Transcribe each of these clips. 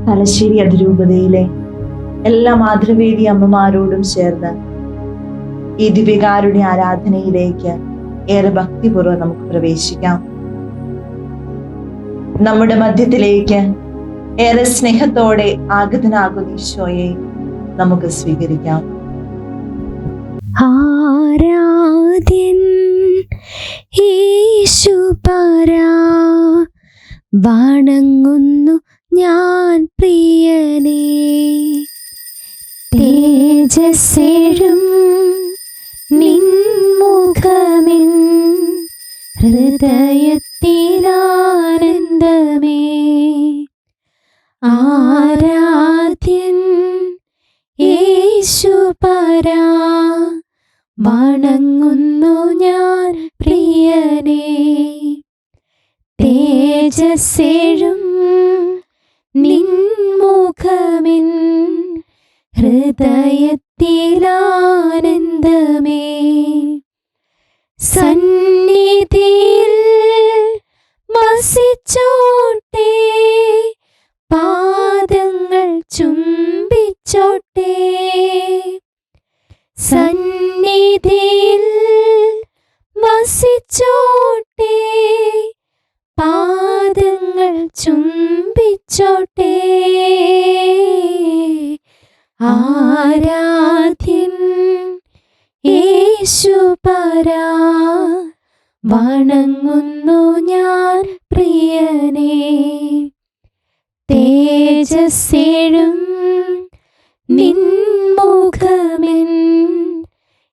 തലശ്ശേരി അതിരൂപതയിലെ എല്ലാ മാതൃവേദി അമ്മമാരോടും ചേർന്ന് ഈ ദിവ്യകാരുണ്യ ആരാധനയിലേക്ക് ഏറെ ഭക്തിപൂർവ്വം നമുക്ക് പ്രവേശിക്കാം. നമ്മുടെ മധ്യത്തിലേക്ക് ഏറെ സ്നേഹത്തോടെ ആഗതനാകുന്ന ഈശോയെ നമുക്ക് സ്വീകരിക്കാം. ആരാധ്യൻ യേശുപരാ, വണങ്ങുന്നു ഞാൻ പ്രിയനേ. തേജസ്സേഴും നിൻമുഖമെൻ ഹൃദയത്തിലാനന്ദമേ. ആരാധ്യൻ യേശുപരാ, വണങ്ങുന്നു ഞാൻ പ്രിയനേ. തേജസ്സേഴും നിൻമുഖമെൻ ഹൃദയത്തിലാനന്ദമേ. സന്നിധിയിൽ വസിച്ചോട്ടെ, പാദങ്ങൾ ചുംബിച്ചോട്ടെ. സന്നിധിയിൽ വസിച്ചോട്ടെ, പാദങ്ങൾ ചുംബിച്ചോട്ടെ. ആരാധ്യൻ യേശുപരാ, വണങ്ങുന്നു ഞാൻ പ്രിയനേ. തേജസ്സേഴും നിൻമുഖമെൻ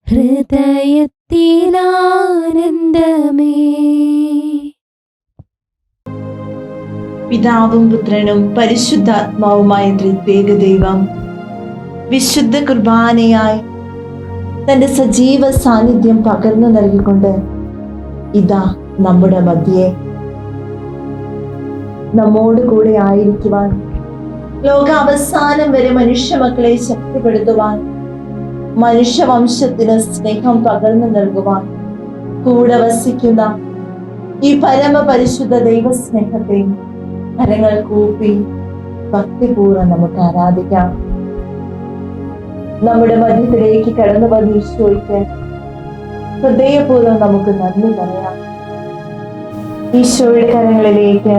ഹൃദയത്തിലാനന്ദമേ. പിതാവും പുത്രനും പരിശുദ്ധാത്മാവുമായ ത്രിത്വേക ദൈവം വിശുദ്ധ കുർബാനയായി തന്റെ സജീവ സാന്നിധ്യം പകർന്നു നൽകിക്കൊണ്ട് ഇതാ നമ്മുടെ മധ്യേ നമ്മോട് കൂടെ ആയിരിക്കുവാൻ, ലോകാവസാനം വരെ മനുഷ്യ മക്കളെ ശക്തിപ്പെടുത്തുവാൻ, മനുഷ്യവംശത്തിന് സ്നേഹം പകർന്നു നൽകുവാൻ കൂടെ വസിക്കുന്ന ഈ പരമപരിശുദ്ധ ദൈവസ്നേഹത്തെ കരങ്ങൾ കൂപ്പി ഭക്തിപൂർവ്വം നമുക്ക് ആരാധിക്കാം. നമ്മുടെ മധ്യത്തിലേക്ക് കടന്നു വന്ന ഈശോയ്ക്ക് ഹൃദയപൂർവ്വം നമുക്ക് നന്ദി പറയാം. ഈശോയുടെ കരങ്ങളിലേക്ക്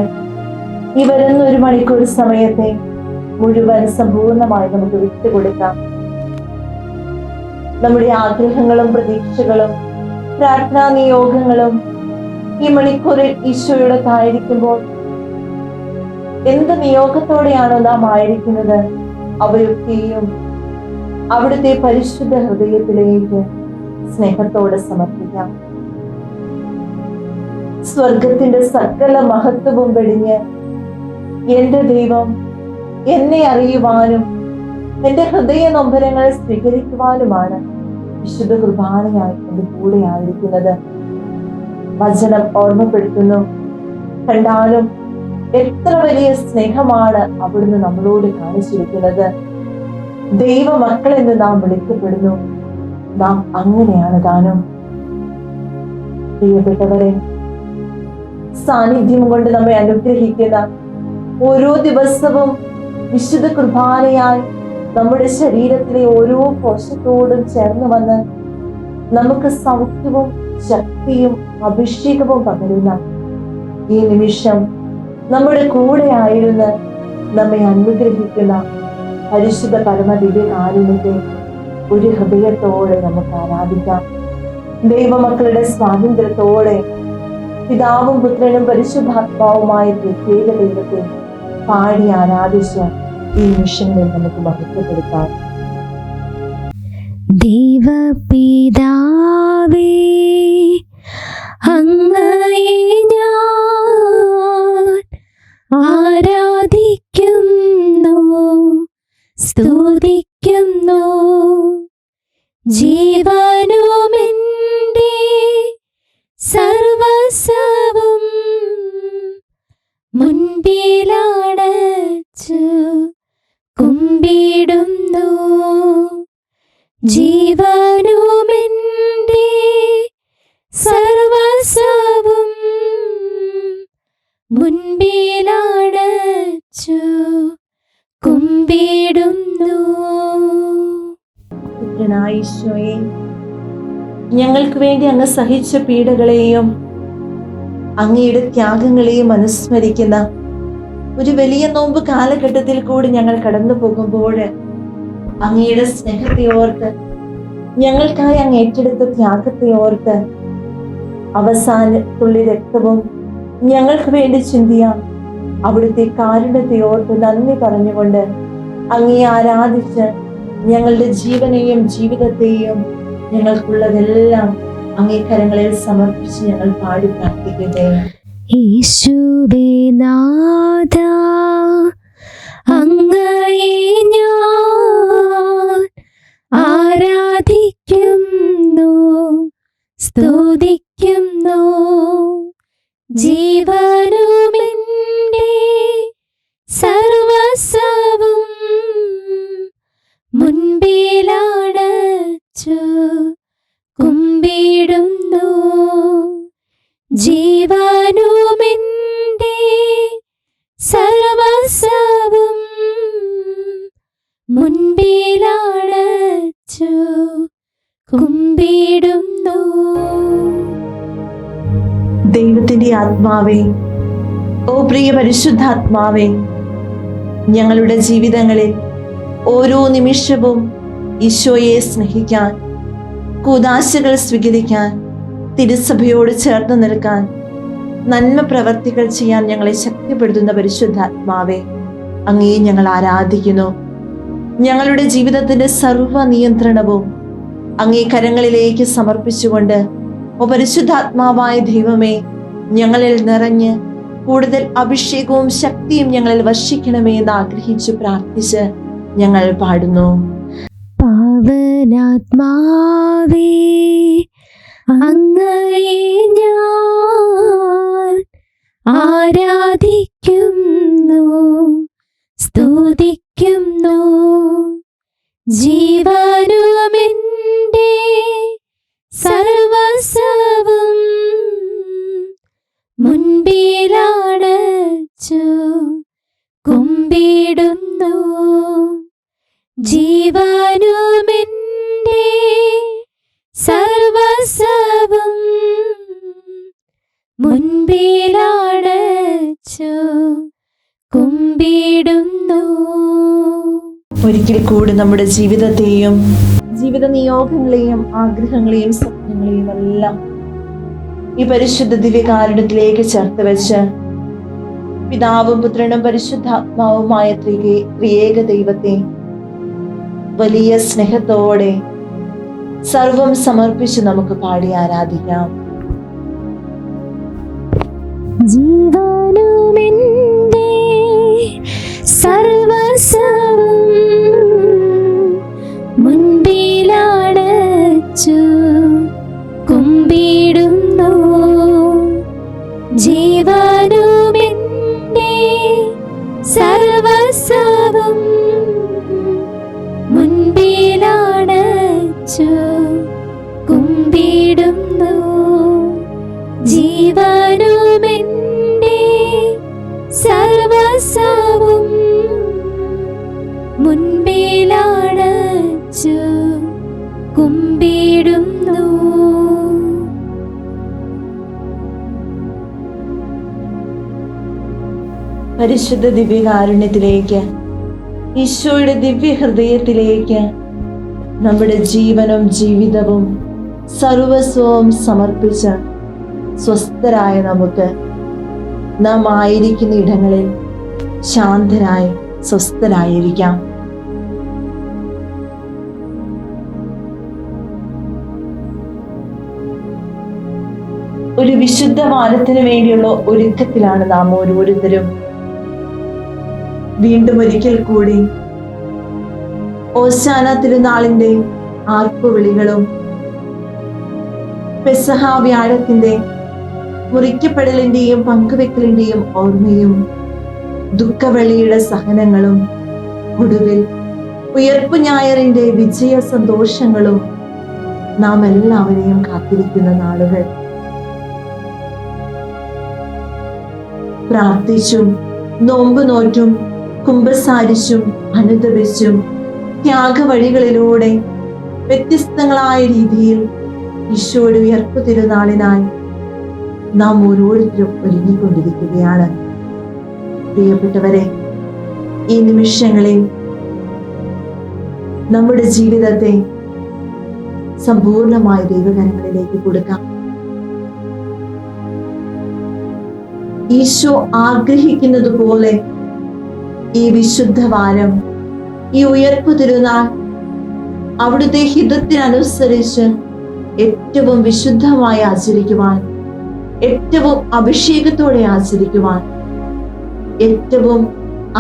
ഈ വരുന്ന 1 മണിക്കൂർ സമയത്തെ മുഴുവൻ സമ്പൂർണമായി നമുക്ക് വിട്ടുകൊടുക്കാം. നമ്മുടെ ആഗ്രഹങ്ങളും പ്രതീക്ഷകളും പ്രാർത്ഥനാ നിയോഗങ്ങളും ഈ മണിക്കൂറിൽ ഈശോയോടൊത്തായിരിക്കുമ്പോൾ എന്ത് നിയോഗത്തോടെയാണോ നാം ആയിരിക്കുന്നത് അവയൊക്കെയും അവിടുത്തെ പരിശുദ്ധ ഹൃദയത്തിലേക്ക് സ്നേഹത്തോടെ സമർപ്പിക്കാം. സ്വർഗത്തിന്റെ സകല മഹത്വവും വെടിഞ്ഞ് എന്റെ ദൈവം എന്നെ അറിയുവാനും എന്റെ ഹൃദയ നൊമ്പരങ്ങൾ സ്വീകരിക്കുവാനുമാണ് വിശുദ്ധ കുർബാനയായി എന്റെ കൂടെ ആയിരിക്കുന്നത്. വചനം ഓർമ്മപ്പെടുത്തുന്നു, കണ്ടാലും എത്ര വലിയ സ്നേഹമാണ് അവിടുന്ന് നമ്മളോട് കാണിച്ചിരിക്കുന്നത്. ദൈവമക്കളെന്ന് നാം വിളിക്കപ്പെടുന്നു. നാം അങ്ങനെയാണ് താനും. പ്രിയപ്പെട്ടവരെ, സാന്നിധ്യം കൊണ്ട് നമ്മെ അനുഗ്രഹിക്കുന്ന ഓരോ ദിവസവും വിശുദ്ധ കുർബാനയായി നമ്മുടെ ശരീരത്തിലെ ഓരോ കോശത്തോടും ചേർന്ന് വന്ന് നമുക്ക് സൗഖ്യവും ശക്തിയും അഭിഷേകവും പകരുന്ന ഈ നിമിഷം നമ്മുടെ കൂടെ ആയിരുന്ന് നമ്മെ അനുഗ്രഹിക്കുന്ന പരിശുദ്ധ പരമദിവ്യകാരുണ്യത്തെ ഒരു ഹൃദയത്തോടെ നമുക്ക് ആരാധിക്കാം. ദൈവമക്കളുടെ സ്വാതന്ത്ര്യത്തോടെ പിതാവും പുത്രനും പരിശുദ്ധാത്മാവുമായ പ്രത്യേക ദൈവത്തെ പാടി ആരാധിച്ച ഈ നിമിഷങ്ങളിൽ നമുക്ക് മഹത്വപ്പെടുത്താം. ദൈവപിതാവേ, അങ്ങയെ ഞാൻ ആരാധിക്കുന്നു, സ്തുതിക്കുന്നു. ജീവനുമെന്റെ സർവസ്വവും മുൻപിലടച്ചു കുമ്പിടുന്നു. ജീവനുമെന്റെ സർവസ്വവും മുൻപിലടച്ചു കുമ്പിടുന്നു. പുത്രനായ ഈശോയെ, ഞങ്ങൾക്ക് വേണ്ടി അങ്ങ് സഹിച്ച പീഡകളെയും അങ്ങയുടെ ത്യാഗങ്ങളെയും അനുസ്മരിക്കുന്ന ഒരു വലിയ നോമ്പ് കാലഘട്ടത്തിൽ കൂടി ഞങ്ങൾ കടന്നു പോകുമ്പോൾ അങ്ങയുടെ സ്നേഹത്തെ ഓർത്ത്, ഞങ്ങൾക്കായി അങ്ങ് ഏറ്റെടുത്ത ത്യാഗത്തെ ഓർത്ത്, അവസാന തുള്ളി രക്തവും ഞങ്ങൾക്ക് വേണ്ടി ചിന്തിയ അവിടുത്തെ കാരുണ്യത്തെ ഓർത്ത് നന്ദി പറഞ്ഞുകൊണ്ട് അങ്ങേ ആരാധിച്ച് ഞങ്ങളുടെ ജീവനെയും ജീവിതത്തെയും ഞങ്ങൾക്കുള്ളതെല്ലാം അങ്ങേ കരങ്ങളിൽ സമർപ്പിച്ച് ഞങ്ങൾ പാടി പ്രാർത്ഥിക്കട്ടെ. യേശുവേ നാഥ, അങ്ങയെ ഞാൻ ആരാധിക്കുന്നു, സ്തുതിക്കുന്നു. ജീവനുമെന്റെ സർവസ്വവും മുൻപിലണച്ചു കുമ്പിടുന്നു. ജീവനുമെന്റെ സർവസ്വവും മുൻപിലണച്ചു കുമ്പിടുന്നു. ദൈവത്തിന്റെ ആത്മാവേ, ഓ പ്രിയ പരിശുദ്ധാത്മാവേ, ഞങ്ങളുടെ ജീവിതങ്ങളിൽ ഓരോ നിമിഷവും ഈശോയെ സ്നേഹിക്കാൻ, കൂദാശകൾ സ്വീകരിക്കാൻ, തിരുസഭയോട് ചേർന്ന് നിൽക്കാൻ, നന്മ പ്രവർത്തികൾ ചെയ്യാൻ ഞങ്ങളെ ശക്തിപ്പെടുത്തുന്ന പരിശുദ്ധാത്മാവേ, അങ്ങയെ ഞങ്ങൾ ആരാധിക്കുന്നു. ഞങ്ങളുടെ ജീവിതത്തിന്റെ സർവ്വ നിയന്ത്രണവും അങ്ങേ കരങ്ങളിലേക്ക് സമർപ്പിച്ചുകൊണ്ട്, ഓ പരിശുദ്ധാത്മാവായ ദൈവമേ, ഞങ്ങളിൽ നിറഞ്ഞ് കൂടുതൽ അഭിഷേകവും ശക്തിയും ഞങ്ങളിൽ വർഷിക്കണമേ എന്ന് ആഗ്രഹിച്ചു പ്രാർത്ഥിച്ച് ഞങ്ങൾ പാടുന്നു. പാവനാത്മാവേ, അങ്ങയെ ഞാൻ ആരാധിക്കുന്നു, സ്തുതിക്കുന്നു. ജീവനുമെന്റെ സർവസ്വവും മുൻപിലണച്ചു കുമ്പിടുന്നു. ജീവനുമെന്റെ സർവസ്വവും മുൻപിലണച്ചു കുമ്പിടുന്നു. ഒരിക്കൽ കൂടി നമ്മുടെ ജീവിതത്തെയും ജീവിത നിയോഗങ്ങളെയും ആഗ്രഹങ്ങളെയും സ്വപ്നങ്ങളെയും എല്ലാം ഈ പരിശുദ്ധ ദിവ്യകാരുണ്യത്തിലേക്ക് ചേർത്ത് വെച്ച് പിതാവും പുത്രനും പരിശുദ്ധാത്മാവുമായ ത്രിയേക ദൈവത്തെ വലിയ സ്നേഹത്തോടെ സർവം സമർപ്പിച്ച് നമുക്ക് പാടി ആരാധിക്കാം. ജീവനുമെന്റെ സർവസ്വവും മുൻപിലണച്ചു കുമ്പിടുന്നു. ജീവനുമെന്റെ സർവസ്വവും മുൻപിലണച്ചു കുമ്പിടുന്നു. ജീവനുമെന്റെ സർവസ്വവും മുൻപിലണച്ചു കുമ്പിടുന്നു. പരിശുദ്ധ ദിവ്യകാരുണ്യത്തിലേക്ക്, ഈശോയുടെ ദിവ്യ ഹൃദയത്തിലേക്ക് നമ്മുടെ ജീവനും ജീവിതവും സർവസ്വവും സമർപ്പിച്ച് സ്വസ്ഥരായ നമുക്ക് നാം ആയിരിക്കുന്ന ഇടങ്ങളിൽ ശാന്തരായി സ്വസ്ഥരായിരിക്കാം. ഒരു വിശുദ്ധ വാരത്തിന് വേണ്ടിയുള്ള ഒരുക്കത്തിലാണ് നാം ഓരോരുത്തരും. വീണ്ടും ഒരിക്കൽ കൂടി ഓശാന തിരുനാളിന്റെ ആർപ്പുവിളികളും പെസഹ വ്യാഴത്തിന്റെ മുറിക്കപ്പെടലിന്റെയും പങ്കുവെക്കലിന്റെയും ഓർമ്മയും ദുഃഖവെള്ളിയുടെ സഹനങ്ങളും ഒടുവിൽ ഉയർപ്പു ഞായറിന്റെ വിജയ സന്തോഷങ്ങളും നാം എല്ലാവരെയും കാത്തിരിക്കുന്ന നാളുകൾ. പ്രാർത്ഥിച്ചും നോമ്പ് നോറ്റും കുമ്പസാരിച്ചും അനുദപിച്ചും ത്യാഗവഴികളിലൂടെ വ്യത്യസ്തങ്ങളായ രീതിയിൽ ഈശോയുടെ ഉയർപ്പ് തിരുനാളിനായി നാം ഓരോരുത്തരും ഒരുങ്ങിക്കൊണ്ടിരിക്കുകയാണ്. പ്രിയപ്പെട്ടവരെ, ഈ നിമിഷങ്ങളിൽ നമ്മുടെ ജീവിതത്തെ സമ്പൂർണമായ ദൈവകരങ്ങളിലേക്ക് കൊടുക്കാം. ഈശോ ആഗ്രഹിക്കുന്നത് പോലെ ഈ വിശുദ്ധ വാരം, ഈ ഉയർപ്പ് തിരുനാൾ അവിടുത്തെ ഹിതത്തിനനുസരിച്ച് ഏറ്റവും വിശുദ്ധമായി ആചരിക്കുവാൻ, ഏറ്റവും അഭിഷേകത്തോടെ ആചരിക്കുവാൻ, ഏറ്റവും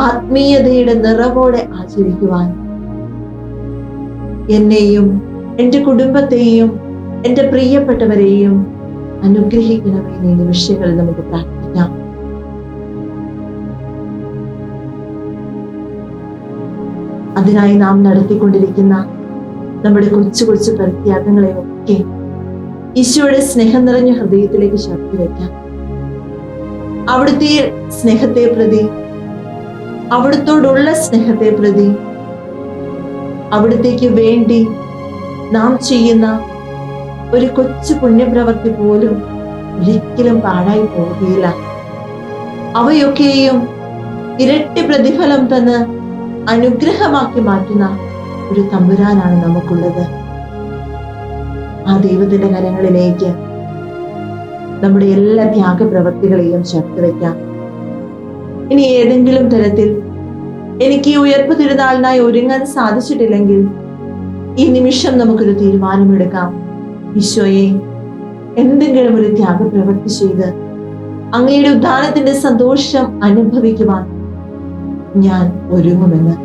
ആത്മീയതയുടെ നിറവോടെ ആചരിക്കുവാൻ എന്നെയും എൻ്റെ കുടുംബത്തെയും എൻ്റെ പ്രിയപ്പെട്ടവരെയും അനുഗ്രഹിക്കണമേ. ഈ നിമിഷങ്ങളിൽ നമുക്ക് പ്രാർത്ഥിക്കാം. അതിനായി നാം നടത്തിക്കൊണ്ടിരിക്കുന്ന നമ്മുടെ കൊച്ചു കൊച്ചു പ്രത്യാഗങ്ങളെയൊക്കെ ഈശോയുടെ സ്നേഹം നിറഞ്ഞ ഹൃദയത്തിലേക്ക് ചേർത്ത് വയ്ക്കാം. അവിടുത്തെ സ്നേഹത്തെ പ്രതി, അവിടുത്തോടുള്ള സ്നേഹത്തെ പ്രതി, അവിടുത്തേക്ക് വേണ്ടി നാം ചെയ്യുന്ന ഒരു കൊച്ചു പുണ്യപ്രവൃത്തി പോലും ഒരിക്കലും പാഴായി പോവുകയില്ല. അവയൊക്കെയും ഇരട്ടി പ്രതിഫലം തന്ന് അനുഗ്രഹമാക്കി മാറ്റുന്ന ഒരു തമ്പുരാനാണ് നമുക്കുള്ളത്. ആ ദൈവത്തിന്റെ കരങ്ങളിലേക്ക് നമ്മുടെ എല്ലാ ത്യാഗപ്രവൃത്തികളെയും ചേർത്ത് വയ്ക്കാം. ഇനി ഏതെങ്കിലും തരത്തിൽ എനിക്ക് ഈ ഉയർപ്പ് തിരുനാളിനായി ഒരുങ്ങാൻ സാധിച്ചിട്ടില്ലെങ്കിൽ ഈ നിമിഷം നമുക്കൊരു തീരുമാനമെടുക്കാം. ഈശോയെ, എന്തെങ്കിലും ഒരു ത്യാഗപ്രവൃത്തി ചെയ്ത് അങ്ങയുടെ ഉദ്ധാനത്തിന്റെ സന്തോഷം അനുഭവിക്കുവാൻ ഞാൻ ഒരുങ്ങുമെന്ന്.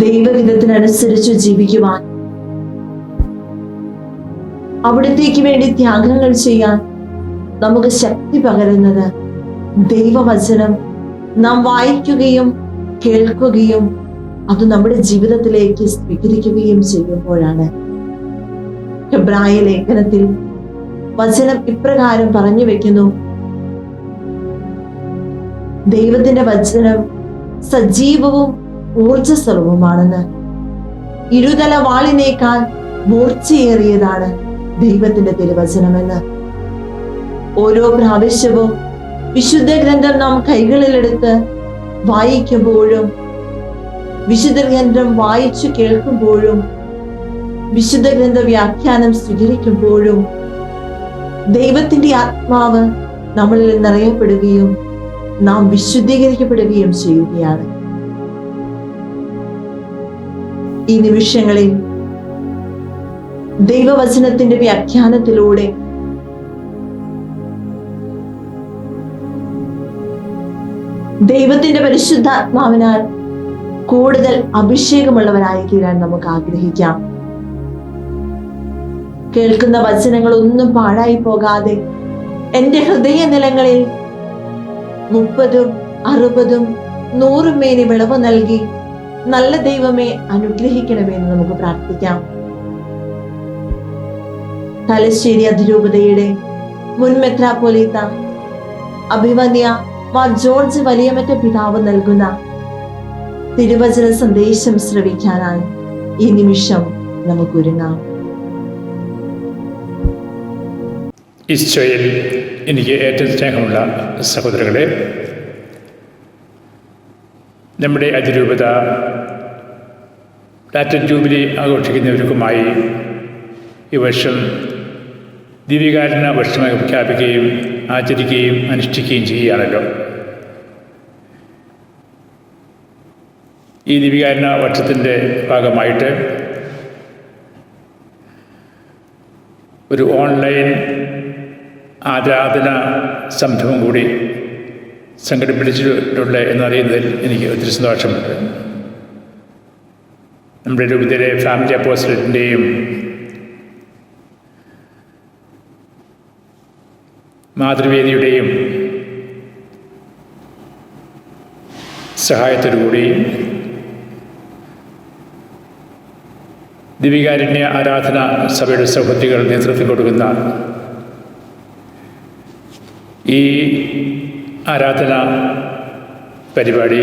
ദൈവഹിതത്തിനനുസരിച്ച് ജീവിക്കുവാൻ, അവിടത്തേക്ക് വേണ്ടി ത്യാഗങ്ങൾ ചെയ്യാൻ നമുക്ക് ശക്തി പകരുന്നത് ദൈവവചനം നാം വായിക്കുകയും കേൾക്കുകയും അത് നമ്മുടെ ജീവിതത്തിലേക്ക് സ്വീകരിക്കുകയും ചെയ്യുമ്പോഴാണ്. ഹെബ്രായ ലേഖനത്തിൽ വചനം ഇപ്രകാരം പറഞ്ഞു വെക്കുന്നു: ദൈവത്തിന്റെ വചനം സജീവവും ഊർജസ്വലവുമാണെന്ന്. ഇരുതല വാളിനേക്കാൾ മൂർച്ചയേറിയതാണ് ദൈവത്തിന്റെ തിരുവചനമെന്ന്. ഓരോ പ്രാവശ്യവും വിശുദ്ധ ഗ്രന്ഥം നാം കൈകളിലെടുത്ത് വായിക്കുമ്പോഴും, വിശുദ്ധ ഗ്രന്ഥം വായിച്ചു കേൾക്കുമ്പോഴും, വിശുദ്ധ ഗ്രന്ഥ വ്യാഖ്യാനം സ്വീകരിക്കുമ്പോഴും ദൈവത്തിന്റെ ആത്മാവ് നമ്മളിൽ നിറയപ്പെടുകയും നാം വിശുദ്ധീകരിക്കപ്പെടുകയും ചെയ്യുകയാണ്. ഈ നിമിഷങ്ങളിൽ ദൈവവചനത്തിന്റെ വ്യാഖ്യാനത്തിലൂടെ ദൈവത്തിന്റെ പരിശുദ്ധാത്മാവിനാൽ കൂടുതൽ അഭിഷേകമുള്ളവരായി തീരാൻ നമുക്ക് ആഗ്രഹിക്കാം. കേൾക്കുന്ന വചനങ്ങളൊന്നും പാഴായി പോകാതെ എൻ്റെ ഹൃദയ നിലങ്ങളിൽ 30, 60, 100 മേനി വിളവ് നൽകി നല്ല ദൈവമേ അനുഗ്രഹിക്കണമേ എന്ന് നമുക്ക് പ്രാർത്ഥിക്കാം. തലശ്ശേരി അതിരൂപതയുടെ മുൻ മെത്രാപ്പൊലീത്ത അഭിവന്യ മാർ ജോർജ് വലിയമറ്റ പിതാവ് നൽകുന്ന തിരുവചന സന്ദേശം ശ്രവിക്കാനായി ഈ നിമിഷം നമുക്കൊരുങ്ങാം. ഈശോയിൽ എനിക്ക് ഏറ്റവും സ്നേഹമുള്ള സഹോദരങ്ങളെ, നമ്മുടെ അതിരൂപത പ്ലാറ്റിനം ജൂബിലി ആഘോഷിക്കുന്നവർക്കുമായി ഈ വർഷം ദിവ്യകാരുണ്യ വർഷമായി പ്രഖ്യാപിക്കുകയും ആചരിക്കുകയും അനുഷ്ഠിക്കുകയും ചെയ്യുകയാണല്ലോ. ഈ ദിവ്യകാരുണ്യ വർഷത്തിൻ്റെ ഭാഗമായിട്ട് ഒരു ഓൺലൈൻ ആരാധന സംരംഭം കൂടി സംഘടിപ്പിച്ചിട്ടുണ്ട് എന്നറിയുന്നതിൽ എനിക്ക് ഒത്തിരി സന്തോഷമുണ്ട്. നമ്മുടെ രൂപതയിലെ ഫാമിലി അപ്പോസ്റ്റലേറ്റിൻ്റെയും മാതൃവേദിയുടെയും സഹായത്തോടുകൂടി ദിവ്യകാരുണ്യ ആരാധന സഭയുടെ സഹോദരികൾ നേതൃത്വം കൊടുക്കുന്ന ഈ ആരാധന പരിപാടി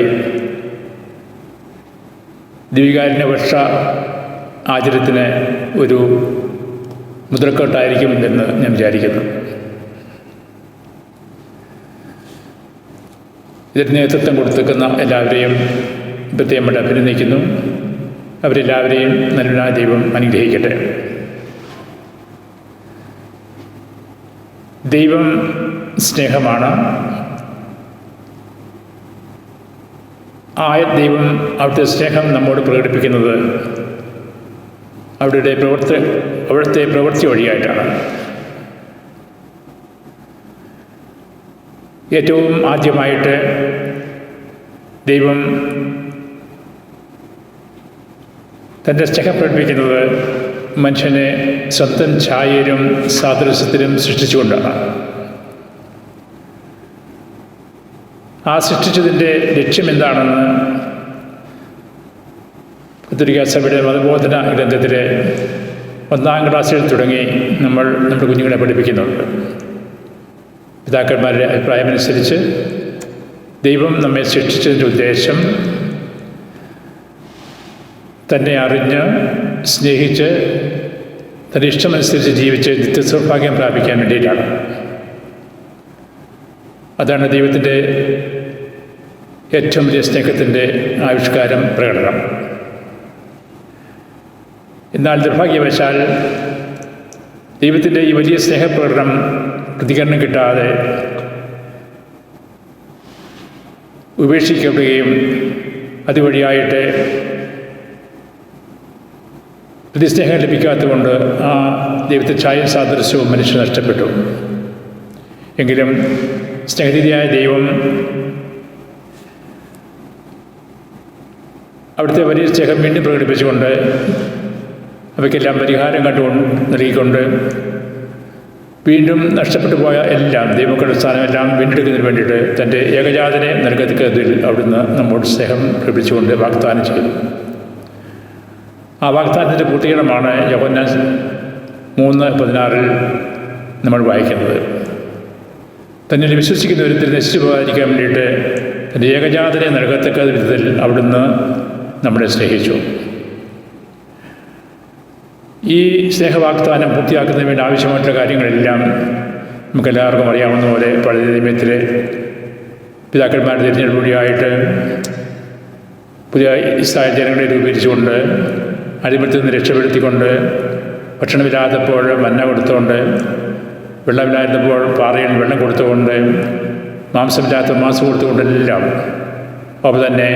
ദിവ്യകാരുണ്യ വർഷ ആചരണത്തിന് ഒരു മുദ്രക്കെട്ടായിരിക്കും എന്ന് ഞാൻ വിചാരിക്കുന്നു. ഇതിന് നേതൃത്വം കൊടുത്തിരിക്കുന്ന എല്ലാവരെയും പ്രത്യേകമായിട്ട് അഭിനന്ദിക്കുന്നു. അവരെല്ലാവരെയും നല്ലവനായ ദൈവം അനുഗ്രഹിക്കട്ടെ. ദൈവം സ്നേഹമാണ്. ആ ദൈവം അവിടുത്തെ സ്നേഹം നമ്മോട് പ്രകടിപ്പിക്കുന്നത് അവിടുത്തെ പ്രവൃത്തി വഴിയായിട്ടാണ്. ഏറ്റവും ആദ്യമായിട്ട് ദൈവം തൻ്റെ സ്നേഹം പ്രകടിപ്പിക്കുന്നത് മനുഷ്യനെ സ്വന്തം ഛായയിലും സാദൃശ്യത്തിലും സൃഷ്ടിച്ചുകൊണ്ടാണ്. ആ സൃഷ്ടിച്ചതിൻ്റെ ലക്ഷ്യം എന്താണെന്ന് കത്തോലിക്കാ സഭയുടെ മതബോധന ഗ്രന്ഥത്തിലെ 1-ാം ക്ലാസ്സിൽ തുടങ്ങി നമ്മുടെ കുഞ്ഞുങ്ങളെ പഠിപ്പിക്കുന്നുണ്ട്. പിതാക്കന്മാരുടെ അഭിപ്രായമനുസരിച്ച് ദൈവം നമ്മെ സൃഷ്ടിച്ചതിൻ്റെ ഉദ്ദേശം തന്നെ അറിഞ്ഞ് സ്നേഹിച്ച് തൻ്റെ ഇഷ്ടമനുസരിച്ച് ജീവിച്ച് നിത്യസൗഭാഗ്യം പ്രാപിക്കാൻ വേണ്ടിയിട്ടാണ്. അതാണ് ദൈവത്തിൻ്റെ ഏറ്റവും വലിയ സ്നേഹത്തിൻ്റെ ആവിഷ്കാരം, പ്രകടനം. എന്നാൽ നിർഭാഗ്യവശാൽ ദൈവത്തിൻ്റെ ഈ വലിയ സ്നേഹപ്രകടനം പ്രതികരണം കിട്ടാതെ ഉപേക്ഷിക്കപ്പെടുകയും അതുവഴിയായിട്ട് പ്രതിസ്നേഹം ലഭിക്കാത്തതുകൊണ്ട് ആ ദൈവത്തെ ഛായയും സാദൃശ്യവും മനുഷ്യൻ നഷ്ടപ്പെട്ടു. എങ്കിലും സ്നേഹനിധിയായ ദൈവം അവിടുത്തെ വലിയ സ്നേഹം വീണ്ടും പ്രകടിപ്പിച്ചുകൊണ്ട് അവയ്ക്കെല്ലാം പരിഹാരം നൽകിക്കൊണ്ട് വീണ്ടും നഷ്ടപ്പെട്ടു പോയ എല്ലാം ദൈവമക്കളുടെ സ്ഥാനമെല്ലാം വീണ്ടെടുക്കുന്നതിന് വേണ്ടിയിട്ട് തൻ്റെ ഏകജാതനെ നൽകതിൽ അവിടുന്ന് നമ്മോട് സ്നേഹം പ്രകടിപ്പിച്ചുകൊണ്ട് വാഗ്ദാനം ചെയ്തു. ആ വാഗ്ദാനത്തിൻ്റെ പൂർത്തീകരണമാണ് യോഹന്നാൻ 3:16 നമ്മൾ വായിക്കുന്നത്. തന്നെ വിശ്വസിക്കുന്നവരിൽ നശിച്ചു പോകാതിരിക്കാൻ വേണ്ടിയിട്ട് തൻ്റെ ഏകജാതനെ നൽകത്തക്ക വിധത്തിൽ അവിടുന്ന് നമ്മളെ സ്നേഹിച്ചു. ഈ സ്നേഹവാഗ്ദാനം പൂർത്തിയാക്കുന്നതിന് വേണ്ടി ആവശ്യമായിട്ടുള്ള കാര്യങ്ങളെല്ലാം നമുക്കെല്ലാവർക്കും അറിയാവുന്ന പോലെ പഴയ നിയമത്തിലെ പിതാക്കന്മാരുടെ തിരഞ്ഞെടുപ്പ് വഴിയായിട്ട് പുതിയ ഇസ്രായേൽ ജനങ്ങളെ രൂപീകരിച്ചുകൊണ്ട് അടിമത്തിൽ നിന്ന് രക്ഷപ്പെടുത്തിക്കൊണ്ട് ഭക്ഷണമില്ലാത്തപ്പോൾ മന്ന കൊടുത്തുകൊണ്ട് വെള്ളമില്ലായിരുന്നപ്പോൾ പാറയിൽ വെള്ളം കൊടുത്തുകൊണ്ട് മാംസമില്ലാത്ത മാംസം കൊടുത്തുകൊണ്ടെല്ലാം അപ്പോൾ തന്നെ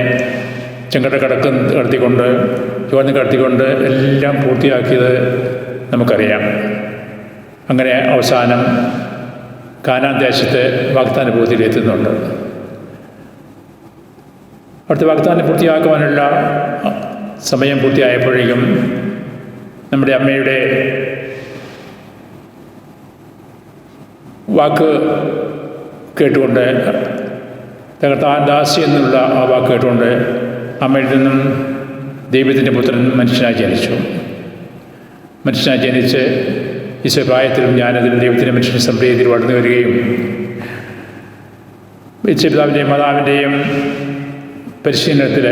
ചെങ്കട കടത്തിക്കൊണ്ട് ചുവന്ന് കടത്തിക്കൊണ്ട് എല്ലാം പൂർത്തിയാക്കിയത് നമുക്കറിയാം. അങ്ങനെ അവസാനം കാനാൻ ദേശത്ത് വാഗ്ദാന പൂർത്തിയിലെത്തുന്നുണ്ട്. അവിടുത്തെ വാഗ്ദാനം പൂർത്തിയാക്കുവാനുള്ള സമയം പൂർത്തിയായപ്പോഴേക്കും നമ്മുടെ അമ്മയുടെ വാക്ക് കേട്ടുകൊണ്ട് തകർത്താൻ ദാസി എന്നുള്ള ആ വാക്ക് കേട്ടുകൊണ്ട് അമ്മയിൽ നിന്നും ദൈവത്തിൻ്റെ പുത്രൻ മനുഷ്യനായി ജനിച്ചു. മനുഷ്യനായി ജനിച്ച് ഈശോ പ്രായത്തിലും ഞാനതിലും ദൈവത്തിൻ്റെ മനുഷ്യൻ്റെ സംപ്രീതിയിൽ വളർന്നു വരികയും പിതാവിൻ്റെയും മാതാവിൻ്റെയും പരിശീലനത്തിൽ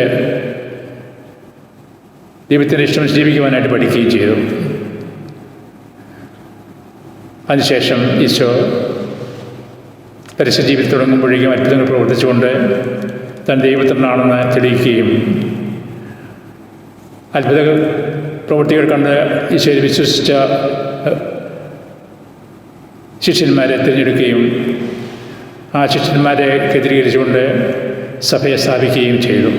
ദൈവത്തിൻ്റെ ഇഷ്ടം ജീവിക്കുവാനായിട്ട് പഠിക്കുകയും ചെയ്തു. അതിനുശേഷം ഈശോ പരസ്യ ജീവിതം തുടങ്ങുമ്പോഴേക്കും അത്ഭുതങ്ങൾ പ്രവർത്തിച്ചുകൊണ്ട് താൻ ദൈവത്തിനാണെന്ന് തെളിയിക്കുകയും അത്ഭുത പ്രവൃത്തികൾ കണ്ട് ഈശോയിൽ വിശ്വസിച്ച ശിഷ്യന്മാരെ തിരഞ്ഞെടുക്കുകയും ആ ശിഷ്യന്മാരെ കേന്ദ്രീകരിച്ചുകൊണ്ട് സഭയെ സ്ഥാപിക്കുകയും ചെയ്തു.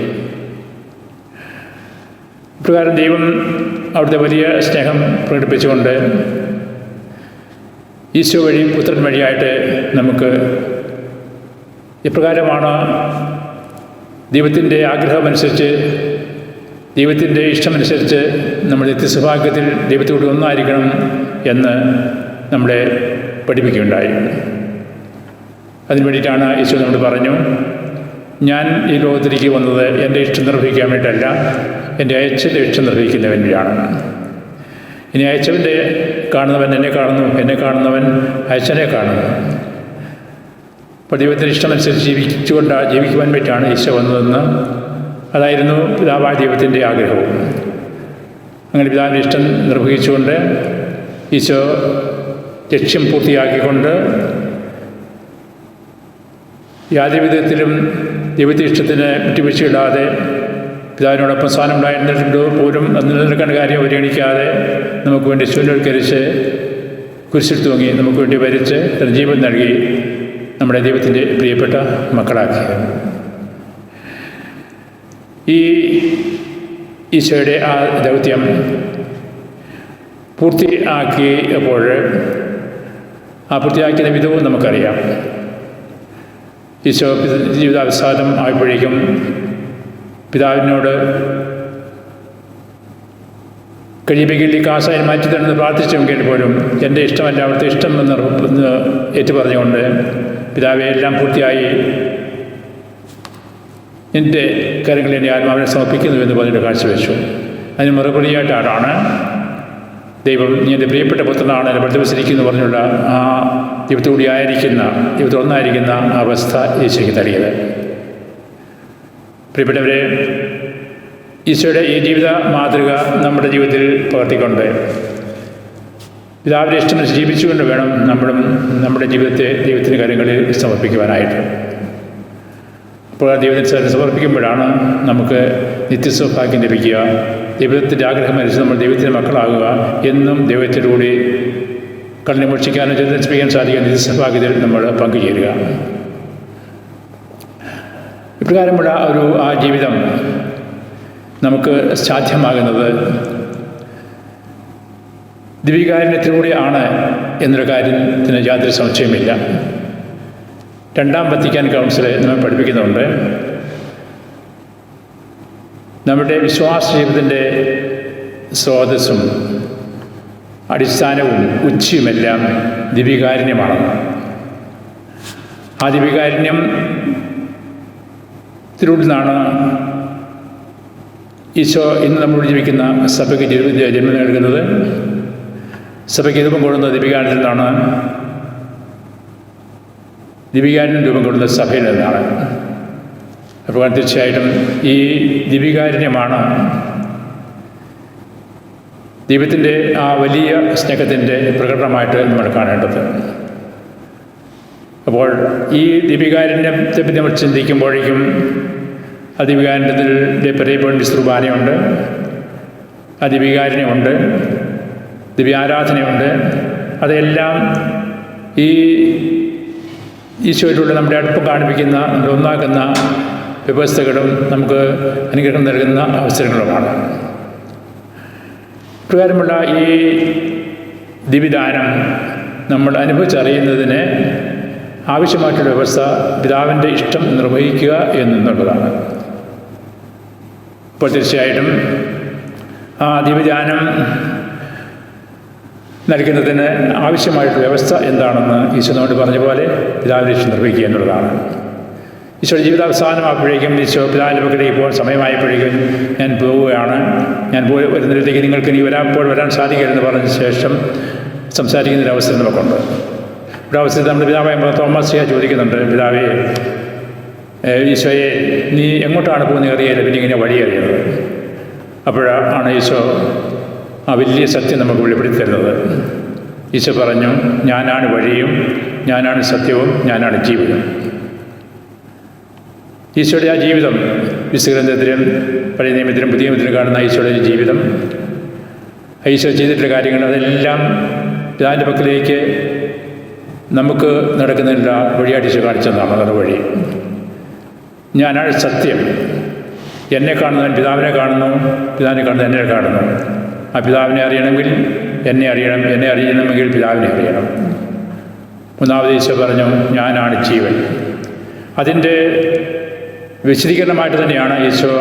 ഇപ്രകാരം ദൈവം അവിടുത്തെ വലിയ സ്നേഹം പ്രകടിപ്പിച്ചുകൊണ്ട് ഈശോ വഴി പുത്രൻ വഴിയായിട്ട് നമുക്ക് ഇപ്രകാരമാണ് ദൈവത്തിൻ്റെ ആഗ്രഹമനുസരിച്ച് ദൈവത്തിൻ്റെ ഇഷ്ടമനുസരിച്ച് നമ്മൾ നിത്യസൗഭാഗ്യത്തിൽ ദൈവത്തോട് ഒന്നായിരിക്കണം എന്ന് നമ്മളെ പഠിപ്പിക്കുകയുണ്ടായി. അതിനു വേണ്ടിയിട്ടാണ് ഈശോ നമ്മോട് പറഞ്ഞു, ഞാൻ ഈ ലോകത്തിലേക്ക് വന്നത് എൻ്റെ ഇഷ്ടം നിർവഹിക്കാൻ വേണ്ടിയിട്ടല്ല, എൻ്റെ അയച്ചൻ്റെ ഇഷ്ടം നിർവഹിക്കുന്നവൻ വഴിയാണ്. ഇനി അയച്ചവൻ്റെ കാണുന്നവൻ എന്നെ കാണുന്നു, എന്നെ കാണുന്നവൻ അയച്ചനെ കാണുന്നു. അപ്പോൾ ദൈവത്തിൻ്റെ ഇഷ്ടമനുസരിച്ച് ജീവിക്കുവാൻ പറ്റിയാണ് ഈശോ വന്നതെന്ന് അതായിരുന്നു പിതാവായ ദൈവത്തിൻ്റെ ആഗ്രഹവും. അങ്ങനെ പിതാവിൻ്റെ ഇഷ്ടം നിർവഹിച്ചുകൊണ്ട് ഈശോ ലക്ഷ്യം പൂർത്തിയാക്കിക്കൊണ്ട് യാതൊരു വിധത്തിലും ദൈവത്തിൻ്റെ ഇഷ്ടത്തിന് വിട്ടുവീഴ്ചയിടാതെ പിതാവിനോടൊപ്പം സ്ഥാനം ഉണ്ടായിരുന്നിട്ടുണ്ടോ പോലും നിലനിൽക്കേണ്ട കാര്യം പരിഗണിക്കാതെ നമുക്ക് വേണ്ടി ശൂന്യവൽക്കരിച്ച് കുരിശിൽ തൂങ്ങി നമുക്ക് വേണ്ടി വരിച്ച് തൻ്റെ ജീവൻ നൽകി നമ്മുടെ ദൈവത്തിൻ്റെ പ്രിയപ്പെട്ട മക്കളാക്കി. ഈ ഈശോയുടെ ആ ദൗത്യം പൂർത്തിയാക്കിയപ്പോൾ ആ പൂർത്തിയാക്കിയ വിധവും നമുക്കറിയാം. ഈശോ ജീവിതാവസാനം ആയപ്പോഴേക്കും പിതാവിനോട് കഴിയുമെങ്കിൽ ഈ കാസായി മാറ്റി തരുന്നത് പ്രാർത്ഥിച്ചെങ്കിൽ പോലും എൻ്റെ ഇഷ്ടമല്ല അവിടുത്തെ ഇഷ്ടം എന്ന് ഏറ്റുപറഞ്ഞുകൊണ്ട് പിതാവെ എല്ലാം പൂർത്തിയായി എൻ്റെ കാര്യങ്ങൾ എൻ്റെ ആത്മാവിനെ സമർപ്പിക്കുന്നു എന്ന് പറഞ്ഞിട്ട് കാഴ്ചവെച്ചു. അതിന് മറുപടിയായിട്ടാണ് ദൈവം നീ എൻ്റെ പ്രിയപ്പെട്ട പുത്രനാണ് എന്നെ പ്രതിവസിരിക്കുന്നു പറഞ്ഞുള്ള ആ ദൈവത്തോടൊന്നായിരിക്കുന്ന അവസ്ഥ ഈശോയ്ക്ക് തരിയത്. പ്രിയപ്പെട്ടവരെ, ഈശോയുടെ ഈ ജീവിത മാതൃക നമ്മുടെ ജീവിതത്തിൽ പകർത്തിക്കൊണ്ട് പിതാവിൻ്റെ ഇഷ്ടമനുസരിച്ച് ജീവിച്ചുകൊണ്ട് വേണം നമ്മുടെ ജീവിതത്തെ ദൈവത്തിൻ്റെ കാര്യങ്ങളിൽ സമർപ്പിക്കുവാനായിട്ട്. അപ്പോൾ ദൈവത്തിന് സമർപ്പിക്കുമ്പോഴാണ് നമുക്ക് നിത്യസൗഭാഗ്യം ലഭിക്കുക. ദൈവത്തിൻ്റെ ആഗ്രഹമനുസരിച്ച് നമ്മൾ ദൈവത്തിൻ്റെ മക്കളാകുക, എന്നും ദൈവത്തിലൂടെ കണ്ണിനെ മോഷിക്കാനും ചിന്തിപ്പിക്കാൻ സാധിക്കുന്ന നിത്യസൗഭാഗ്യത്തിൽ നമ്മൾ പങ്കുചേരുക. ഇപ്രകാരമുള്ള ആ ജീവിതം നമുക്ക് സാധ്യമാകുന്നത് ദിവ്യകാരുണ്യത്തിലൂടെയാണ് എന്നൊരു കാര്യത്തിന് യാതൊരു സംശയമില്ല. രണ്ടാം വത്തിക്കാൻ കൗൺസിൽ നമ്മെ പഠിപ്പിക്കുന്നുണ്ട്, നമ്മുടെ വിശ്വാസ ജീവിതത്തിൻ്റെ സ്രോതസ്സും അടിസ്ഥാനവും ഉച്ചയുമെല്ലാം ദിവ്യകാരുണ്യമാണ്. ആ ദിവ്യകാരുണ്യത്തിലൂടെ നിന്നാണ് ഈശോ ഇന്ന് നമ്മളോട് ജീവിക്കുന്ന സഭയ്ക്ക് ജന്മം നൽകുന്നത്. സഭയ്ക്ക് രൂപം കൊള്ളുന്ന ദിവ്യകാരുണ്യത്തിൽ നിന്നാണ്. ദിവ്യകാരുണ്യം രൂപം കൊള്ളുന്ന സഭയിൽ നിന്നാണ്. അപ്പോൾ തീർച്ചയായിട്ടും ഈ ദിവ്യകാരുണ്യമാണ് ദൈവത്തിൻ്റെ ആ വലിയ സ്നേഹത്തിൻ്റെ പ്രകടനമായിട്ട് നമ്മൾ കാണേണ്ടത്. അപ്പോൾ ഈ ദിവ്യകാരുണ്യത്തെ പറ്റി നമ്മൾ ചിന്തിക്കുമ്പോഴേക്കും ആ ദിവ്യകാരുണ്യത്തിൻ്റെ പറയപ്പെടുന്ന കുർബാനയുണ്ട്, ആ ദിവ്യകാരുണ്യമുണ്ട്, ദിവ്യാരാധനയുണ്ട്. അതെല്ലാം ഈ ഈശോയിലൂടെ നമ്മുടെ അടുപ്പം കാണിപ്പിക്കുന്ന, നമ്മുടെ ഒന്നാക്കുന്ന വ്യവസ്ഥകളും നമുക്ക് അനുഗ്രഹം നൽകുന്ന അവസരങ്ങളുമാണ്. ഇപ്രകാരമുള്ള ഈ ദിവ്യദാനം നമ്മൾ അനുഭവിച്ചറിയുന്നതിന് ആവശ്യമായിട്ടുള്ള വ്യവസ്ഥ പിതാവിൻ്റെ ഇഷ്ടം നിർവഹിക്കുക എന്നുള്ളതാണ്. അപ്പോൾ തീർച്ചയായിട്ടും ആ ദിവ്യദാനം നൽകുന്നതിന് ആവശ്യമായിട്ടുള്ള വ്യവസ്ഥ എന്താണെന്ന് ഈശോ നമ്മോട് പറഞ്ഞ പോലെ പിതാവിൻ്റെ ഇഷ്ടം നിർവഹിക്കുക എന്നുള്ളതാണ്. ഈശോയുടെ ജീവിതാവസാനമായപ്പോഴേക്കും ഈശോ പിതാവിൻ്റെ പക്കലേക്ക് പോകാൻ സമയമായപ്പോഴേക്കും ഞാൻ പോവുകയാണ്, ഞാൻ പോയി വരുന്നിടത്തേക്ക് നിങ്ങൾക്ക് ഇനി വരാൻ സാധിക്കരുതെന്ന് പറഞ്ഞ ശേഷം സംസാരിക്കുന്നൊരു അവസരം നമുക്കുണ്ട്. ഒരു അവസരത്തിൽ നമ്മുടെ പിതാവായ തോമസ് ചോദിക്കുന്നുണ്ട്, പിതാവേ ഈശോയെ നീ എങ്ങോട്ടാണ് പോകുന്നത് അറിയില്ല, പിന്നെ ഇങ്ങനെ വഴി അറിയുന്നത്. അപ്പോഴാണ് ഈശോ ആ വലിയ സത്യം നമുക്ക് വെളിപ്പെടുത്തി തരുന്നത്. ഈശോ പറഞ്ഞു, ഞാനാണ് വഴിയും, ഞാനാണ് സത്യവും, ഞാനാണ് ജീവിതം. ഈശോയുടെ ആ ജീവിതം വിശുദ്ധഗ്രന്ഥത്തിലും പഴയ നിയമത്തിലും പുതിയ നിയമത്തിലും കാണുന്ന ഈശോയുടെ ജീവിതം, ഈശോ ചെയ്തിട്ടുള്ള കാര്യങ്ങൾ അതെല്ലാം പിതാവിൻ്റെ പക്കലേക്ക് നമുക്ക് നടക്കുന്നില്ല വഴിയായിട്ട് ഈശോ കാണിച്ചതാണ്. അതാണ് വഴി. ഞാനാണ് സത്യം. എന്നെ കാണുന്നവൻ പിതാവിനെ കാണുന്നു, പിതാവിനെ കാണുന്നത് എന്നെ കാണുന്നു. ആ പിതാവിനെ അറിയണമെങ്കിൽ എന്നെ അറിയണം, എന്നെ അറിയണമെങ്കിൽ പിതാവിനെ അറിയണം. മൂന്നാമത് ഈശോ പറഞ്ഞു, ഞാനാണ് ജീവൻ. അതിൻ്റെ വിശദീകരണമായിട്ട് തന്നെയാണ് ഈശോ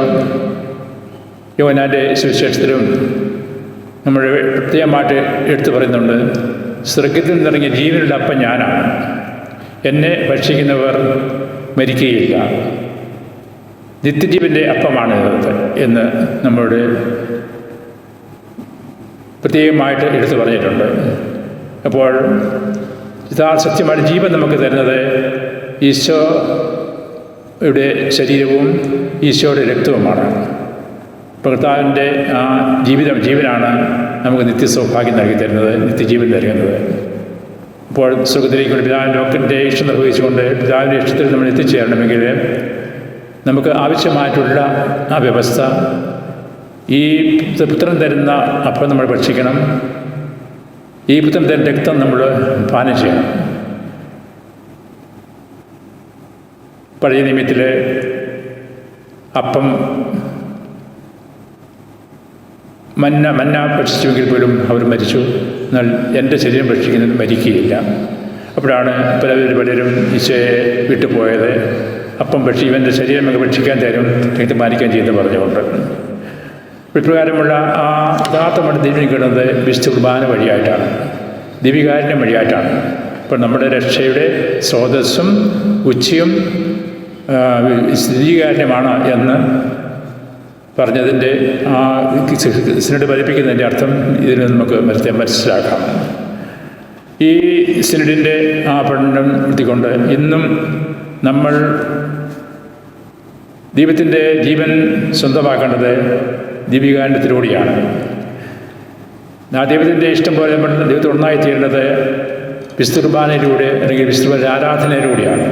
യോഹന്നാൻ്റെ സുവിശേഷത്തിലും നമ്മൾ പ്രത്യേകമായിട്ട് എടുത്തു പറയുന്നുണ്ട്, സ്വർഗ്ഗത്തിൽ നിന്നിറങ്ങിയ ജീവനുള്ള അപ്പം ഞാനാണ്, എന്നെ ഭക്ഷിക്കുന്നവർ മരിക്കുകയില്ല, നിത്യജീവൻ്റെ അപ്പമാണ് എന്ന് നമ്മളോട് പ്രത്യേകമായിട്ട് എടുത്തു പറഞ്ഞിട്ടുണ്ട്. അപ്പോൾ സത്യമായിട്ട് ജീവൻ നമുക്ക് തരുന്നത് ഈശോയുടെ ശരീരവും ഈശോയുടെ രക്തവുമാണ്. കർത്താവിൻ്റെ ആ ജീവനാണ് നമുക്ക് നിത്യസൗഭാഗ്യം നൽകി തരുന്നത്, നിത്യജീവൻ നൽകുന്നത്. അപ്പോൾ സുഖത്തിലേക്കുള്ള പിതാവിൻ്റെ ഇഷ്ടം നിർവഹിച്ചുകൊണ്ട് പിതാവിൻ്റെ ഇഷ്ടത്തിൽ നമ്മൾ എത്തിച്ചേരണമെങ്കിൽ നമുക്ക് ആവശ്യമായിട്ടുള്ള ആ വ്യവസ്ഥ ഈ പുത്രൻ തരുന്ന അപ്പം നമ്മൾ ഭക്ഷിക്കണം, ഈ പുത്രൻ തരുന്ന രക്തം നമ്മൾ പാനം ചെയ്യണം. പഴയ നിയമത്തിൽ അപ്പം മന്ന ഭക്ഷിച്ചുവെങ്കിൽ പോലും അവർ മരിച്ചു. എന്നാൽ എൻ്റെ ശരീരം ഭക്ഷിക്കുന്നത് മരിക്കുകയില്ല. അപ്പോഴാണ് പലരും ഈശോയെ വിട്ടുപോയത്. അപ്പം ഇവൻ്റെ ശരീരം ഒക്കെ ഭക്ഷിക്കാൻ തരും, രക്തം പാലിക്കാൻ ചെയ്യുന്നത് പറഞ്ഞുകൊണ്ട്. ഇപ്രകാരമുള്ള ആ യഥാർത്ഥമാണ് ദിവ്യം കിട്ടുന്നത് വിശുദ്ധ കുർബാന വഴിയായിട്ടാണ്, ദിവികാരുണ്യം വഴിയായിട്ടാണ്. അപ്പോൾ നമ്മുടെ രക്ഷയുടെ സ്രോതസ്സും ഉച്ചയും സ്ഥിരീകാരുണ്യമാണ് എന്ന് പറഞ്ഞതിൻ്റെ ആ സിനഡ് ഫലിപ്പിക്കുന്നതിൻ്റെ അർത്ഥം ഇതിൽ നമുക്ക് മനസ്സിലാക്കാം. ഈ സിനഡിൻ്റെ ആ പഠനം എത്തിക്കൊണ്ട് ഇന്നും നമ്മൾ ദൈവത്തിൻ്റെ ജീവൻ സ്വന്തമാക്കേണ്ടത് ദിവികാരുണ്യത്തിലൂടെയാണ്. ആ ദൈവത്തിൻ്റെ ഇഷ്ടം പോലെ നമ്മൾ ദൈവത്തിൽ ഒന്നായിത്തീരേണ്ടത് വിശുദ്ധ കുർബാനയിലൂടെ അല്ലെങ്കിൽ വിശുദ്ധ ആരാധനയിലൂടെയാണ്.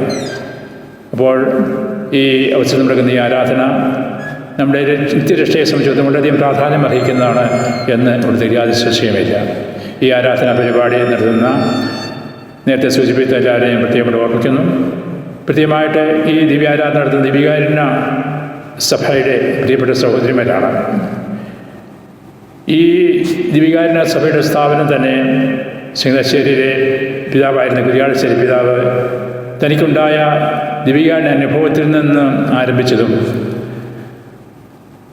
അപ്പോൾ ഈ അവസരം നടക്കുന്ന ഈ ആരാധന നമ്മുടെ നിത്യരക്ഷയെ സംബന്ധിച്ച് വളരെയധികം പ്രാധാന്യം അർഹിക്കുന്നതാണ് എന്ന് ഇവിടുത്തെ യാതൊരു സംശയമില്ല. ഈ ആരാധന പരിപാടി നടത്തുന്ന നേരത്തെ സൂചിപ്പിച്ച എല്ലാവരെയും പ്രത്യേകം ഓർമ്മിക്കുന്നു. പ്രത്യേകമായിട്ട് ഈ ദിവ്യാരാധന നടത്തുന്ന ദിവികാരുണ്യ സഭയുടെ പ്രിയപ്പെട്ട സഹോദരിമാരാണ്. ഈ ദിവികാരുണ്യ സഭയുടെ സ്ഥാപനം തന്നെ ശിങ്ങശ്ശേരിയിലെ പിതാവായിരുന്ന കുര്യാളശ്ശേരി പിതാവ് തനിക്കുണ്ടായ ദിവികാരുണ്യ അനുഭവത്തിൽ നിന്ന് ആരംഭിച്ചതും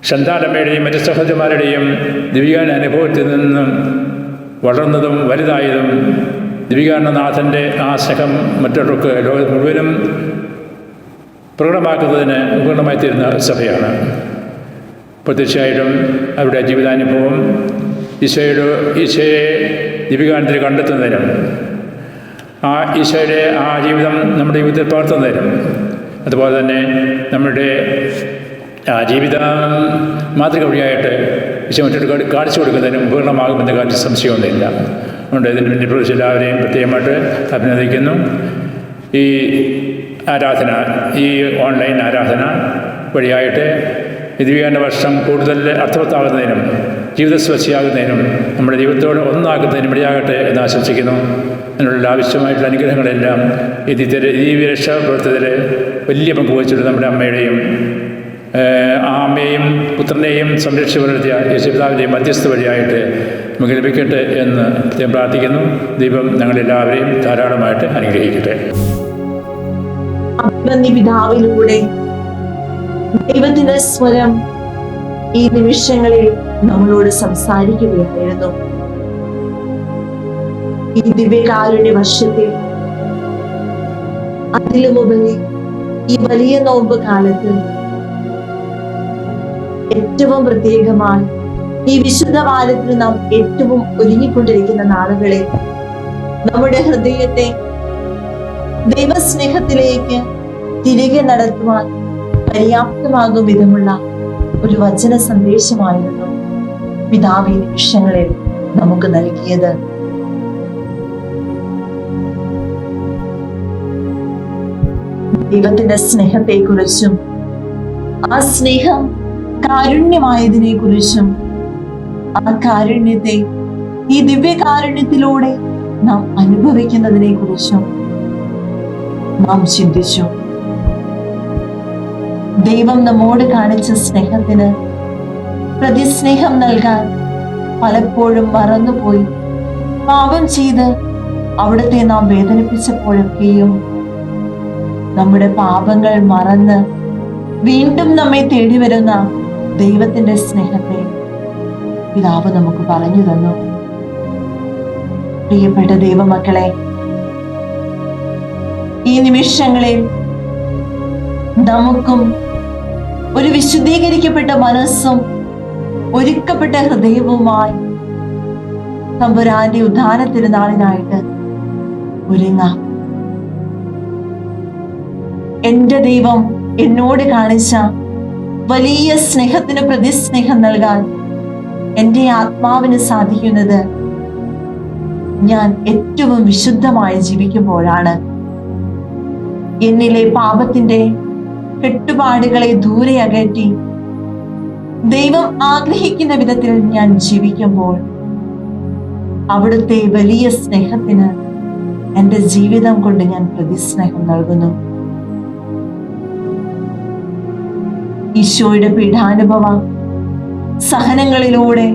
ഷന്താലമ്മയുടെയും മറ്റ് സഹോദരന്മാരുടെയും ദിവികാരുണ്യ അനുഭവത്തിൽ നിന്നും വളർന്നതും വലുതായതും ദിവികാരുണ്യനാഥൻ്റെ ആ സ്നേഹം മറ്റുള്ളവർക്ക് ലോകം മുഴുവനും പ്രകടമാക്കുന്നതിന് ഉപകരണമായി തീരുന്ന സഭയാണ്. അപ്പോൾ തീർച്ചയായിട്ടും അവരുടെ ജീവിതാനുഭവം ഈശോയെ ദിവികാരുണ്യത്തിൽ കണ്ടെത്തുന്നതിനും ആ ഈശോയുടെ ആ ജീവിതം നമ്മുടെ ജീവിതത്തിൽ പകർത്തുന്നതിനും അതുപോലെ തന്നെ നമ്മുടെ ജീവിത മാതൃക വഴിയായിട്ട് ഈശോ മറ്റൊരു കാണിച്ചു കൊടുക്കുന്നതിനും ഉപകരണമാകുമെന്ന കാര്യത്തിൽ സംശയമൊന്നുമില്ല. അതുകൊണ്ട് ഇതിന് വേണ്ടി പ്രവേശിച്ച എല്ലാവരെയും പ്രത്യേകമായിട്ട് അഭിനന്ദിക്കുന്നു. ഈ ആരാധന, ഈ ഓൺലൈൻ ആരാധന വഴിയായിട്ട് ദിവികാരുണ്യ വർഷം കൂടുതൽ അർത്ഥവത്താകുന്നതിനും ജീവിതസ്വച്ഛയാകുന്നതിനും നമ്മുടെ ദൈവത്തോട് ഒന്നാകുന്നതിനും ഇടയാകട്ടെ എന്ന് ആശംസിക്കുന്നു. അതിനുള്ള ആവശ്യമായിട്ടുള്ള അനുഗ്രഹങ്ങളെല്ലാം ഈ ദിവ്യരക്ഷാ പ്രവർത്തനത്തിൽ വലിയ പങ്ക് വഹിച്ചിട്ട് നമ്മുടെ അമ്മയുടെയും ആ അമ്മയെയും പുത്രനെയും സംരക്ഷിച്ച് വളർത്തിയ യേശുപിതാവിൻ്റെയും മധ്യസ്ഥ വഴിയായിട്ട് നമുക്ക് ലഭിക്കട്ടെ എന്ന് പ്രത്യേകം പ്രാർത്ഥിക്കുന്നു. ദൈവം ഞങ്ങളെല്ലാവരെയും ധാരാളമായിട്ട് അനുഗ്രഹിക്കട്ടെ. പിതാവിലൂടെ ദൈവത്തിന്റെ സ്വരം ഈ നിമിഷങ്ങളിൽ നമ്മളോട് സംസാരിക്കുകയായിരുന്നു. ഈ ദിവ്യകാരുണ്യ വർഷത്തിൽ അതിലുമുപരി ഈ വലിയ നോമ്പ് കാലത്ത് ഏറ്റവും പ്രത്യേകമായി ഈ വിശുദ്ധ വാരത്തിൽ നാം ഏറ്റവും ഒരുങ്ങിക്കൊണ്ടിരിക്കുന്ന നാളുകളിൽ നമ്മുടെ ഹൃദയത്തെ ദൈവസ്നേഹത്തിലേക്ക് തിരികെ നടത്തുവാൻ പര്യാപ്തമാകും വിധമുള്ള ഒരു വചന സന്ദേശമായിരുന്നു പിതാവ് ഈ നിമിഷങ്ങളിൽ നമുക്ക് നൽകിയത്. ദൈവത്തിന്റെ സ്നേഹത്തെക്കുറിച്ചും ആ സ്നേഹം കാരുണ്യമായതിനെ കുറിച്ചും ആ കാരുണ്യത്തെ ഈ ദിവ്യകാരുണ്യത്തിലൂടെ നാം അനുഭവിക്കുന്നതിനെ കുറിച്ചും നാം ചിന്തിച്ചു. ദൈവം നമ്മോട് കാണിച്ച സ്നേഹത്തിന് പ്രതിസ്നേഹം നൽകാൻ പലപ്പോഴും മറന്നുപോയി പാപം ചെയ്ത് അവിടുത്തെ നാം വേദനിപ്പിച്ചപ്പോഴൊക്കെയും നമ്മുടെ പാപങ്ങൾ മറന്ന് വീണ്ടും നമ്മെ തേടി വരുന്ന ദൈവത്തിന്റെ സ്നേഹത്തെ പിതാവ് നമുക്ക് പറഞ്ഞു തന്നു. പ്രിയപ്പെട്ട ദൈവമക്കളെ, ഈ നിമിഷങ്ങളിൽ നമുക്കും ഒരു വിശുദ്ധീകരിക്കപ്പെട്ട മനസ്സും ഒരുക്കപ്പെട്ട ഹൃദയവുമായി തമ്പുരാന്റെ ഉദ്ധാന തിരുനാളിനായിട്ട് ഒരുങ്ങാം. എൻ്റെ ദൈവം എന്നോട് കാണിച്ച വലിയ സ്നേഹത്തിന് പ്രതിസ്നേഹം നൽകാൻ എൻ്റെ ആത്മാവിന് സാധിക്കുന്നത് ഞാൻ ഏറ്റവും വിശുദ്ധമായി ജീവിക്കുമ്പോഴാണ്. എന്നിലെ പാപത്തിന്റെ കെട്ടുപാടുകളെ ദൂരെ അകറ്റി ദൈവം ആഗ്രഹിക്കുന്ന വിധത്തിൽ ഞാൻ ജീവിക്കുമ്പോൾ അവിടുത്തെ വലിയ സ്നേഹത്തിന് എൻ്റെ ജീവിതം കൊണ്ട് ഞാൻ പ്രതിസ്നേഹം നൽകുന്നു. ഈശോയുടെ പീഡാനുഭവ സഹനങ്ങളിലൂടെ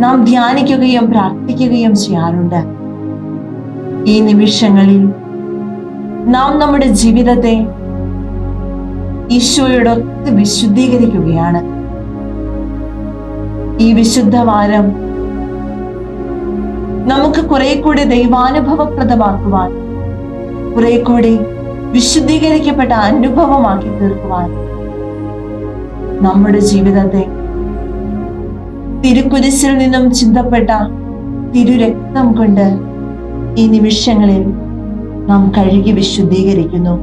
നാം ധ്യാനിക്കുകയും പ്രാർത്ഥിക്കുകയും ചെയ്യാറുണ്ട്. ഈ നിമിഷങ്ങളിൽ നാം നമ്മുടെ ജീവിതത്തെ ഈശോയോടൊത്ത് വിശുദ്ധീകരിക്കുകയാണ്. ഈ വിശുദ്ധവാരം നമുക്ക് കുറെ കൂടി ദൈവാനുഭവപ്രദമാക്കുവാൻ, കുറെ കൂടി വിശുദ്ധീകരിക്കപ്പെട്ട അനുഭവമാക്കി തീർക്കുവാൻ നമ്മുടെ ജീവിതത്തെ തിരുക്കുരിശിൽ നിന്നും ചിന്തപ്പെട്ട തിരുരക്തം കൊണ്ട് ഈ നിമിഷങ്ങളിൽ നാം കഴുകി വിശുദ്ധീകരിക്കുന്നു.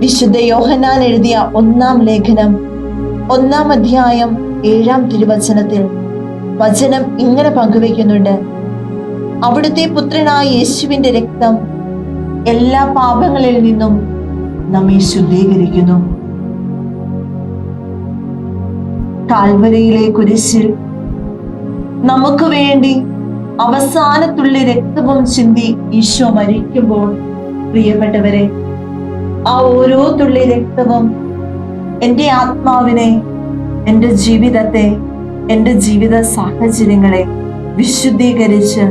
വിശുദ്ധ യോഹന്നാൻ എഴുതിയ 1-ാം ലേഖനം 1-ാം അധ്യായം 7-ാം തിരുവചനത്തിൽ വചനം ഇങ്ങനെ പങ്കുവെക്കുന്നുണ്ട്: അവിടുത്തെ പുത്രനായ യേശുവിന്റെ രക്തം എല്ലാ പാപങ്ങളിൽ നിന്നും നമ്മെ ശുദ്ധീകരിക്കുന്നു. കാൽവരിയിലെ കുരിശിൽ നമുക്ക് വേണ്ടി അവസാനത്തുള്ളി രക്തവും ചിന്തി ഈശോ മരിക്കുമ്പോൾ, പ്രിയപ്പെട്ടവരെ, ആ ഓരോ തുള്ളി രക്തവും എൻ്റെ ആത്മാവിനെ, എൻ്റെ ജീവിതത്തെ, എൻ്റെ ജീവിത സാഹചര്യങ്ങളെ വിശുദ്ധീകരിച്ച്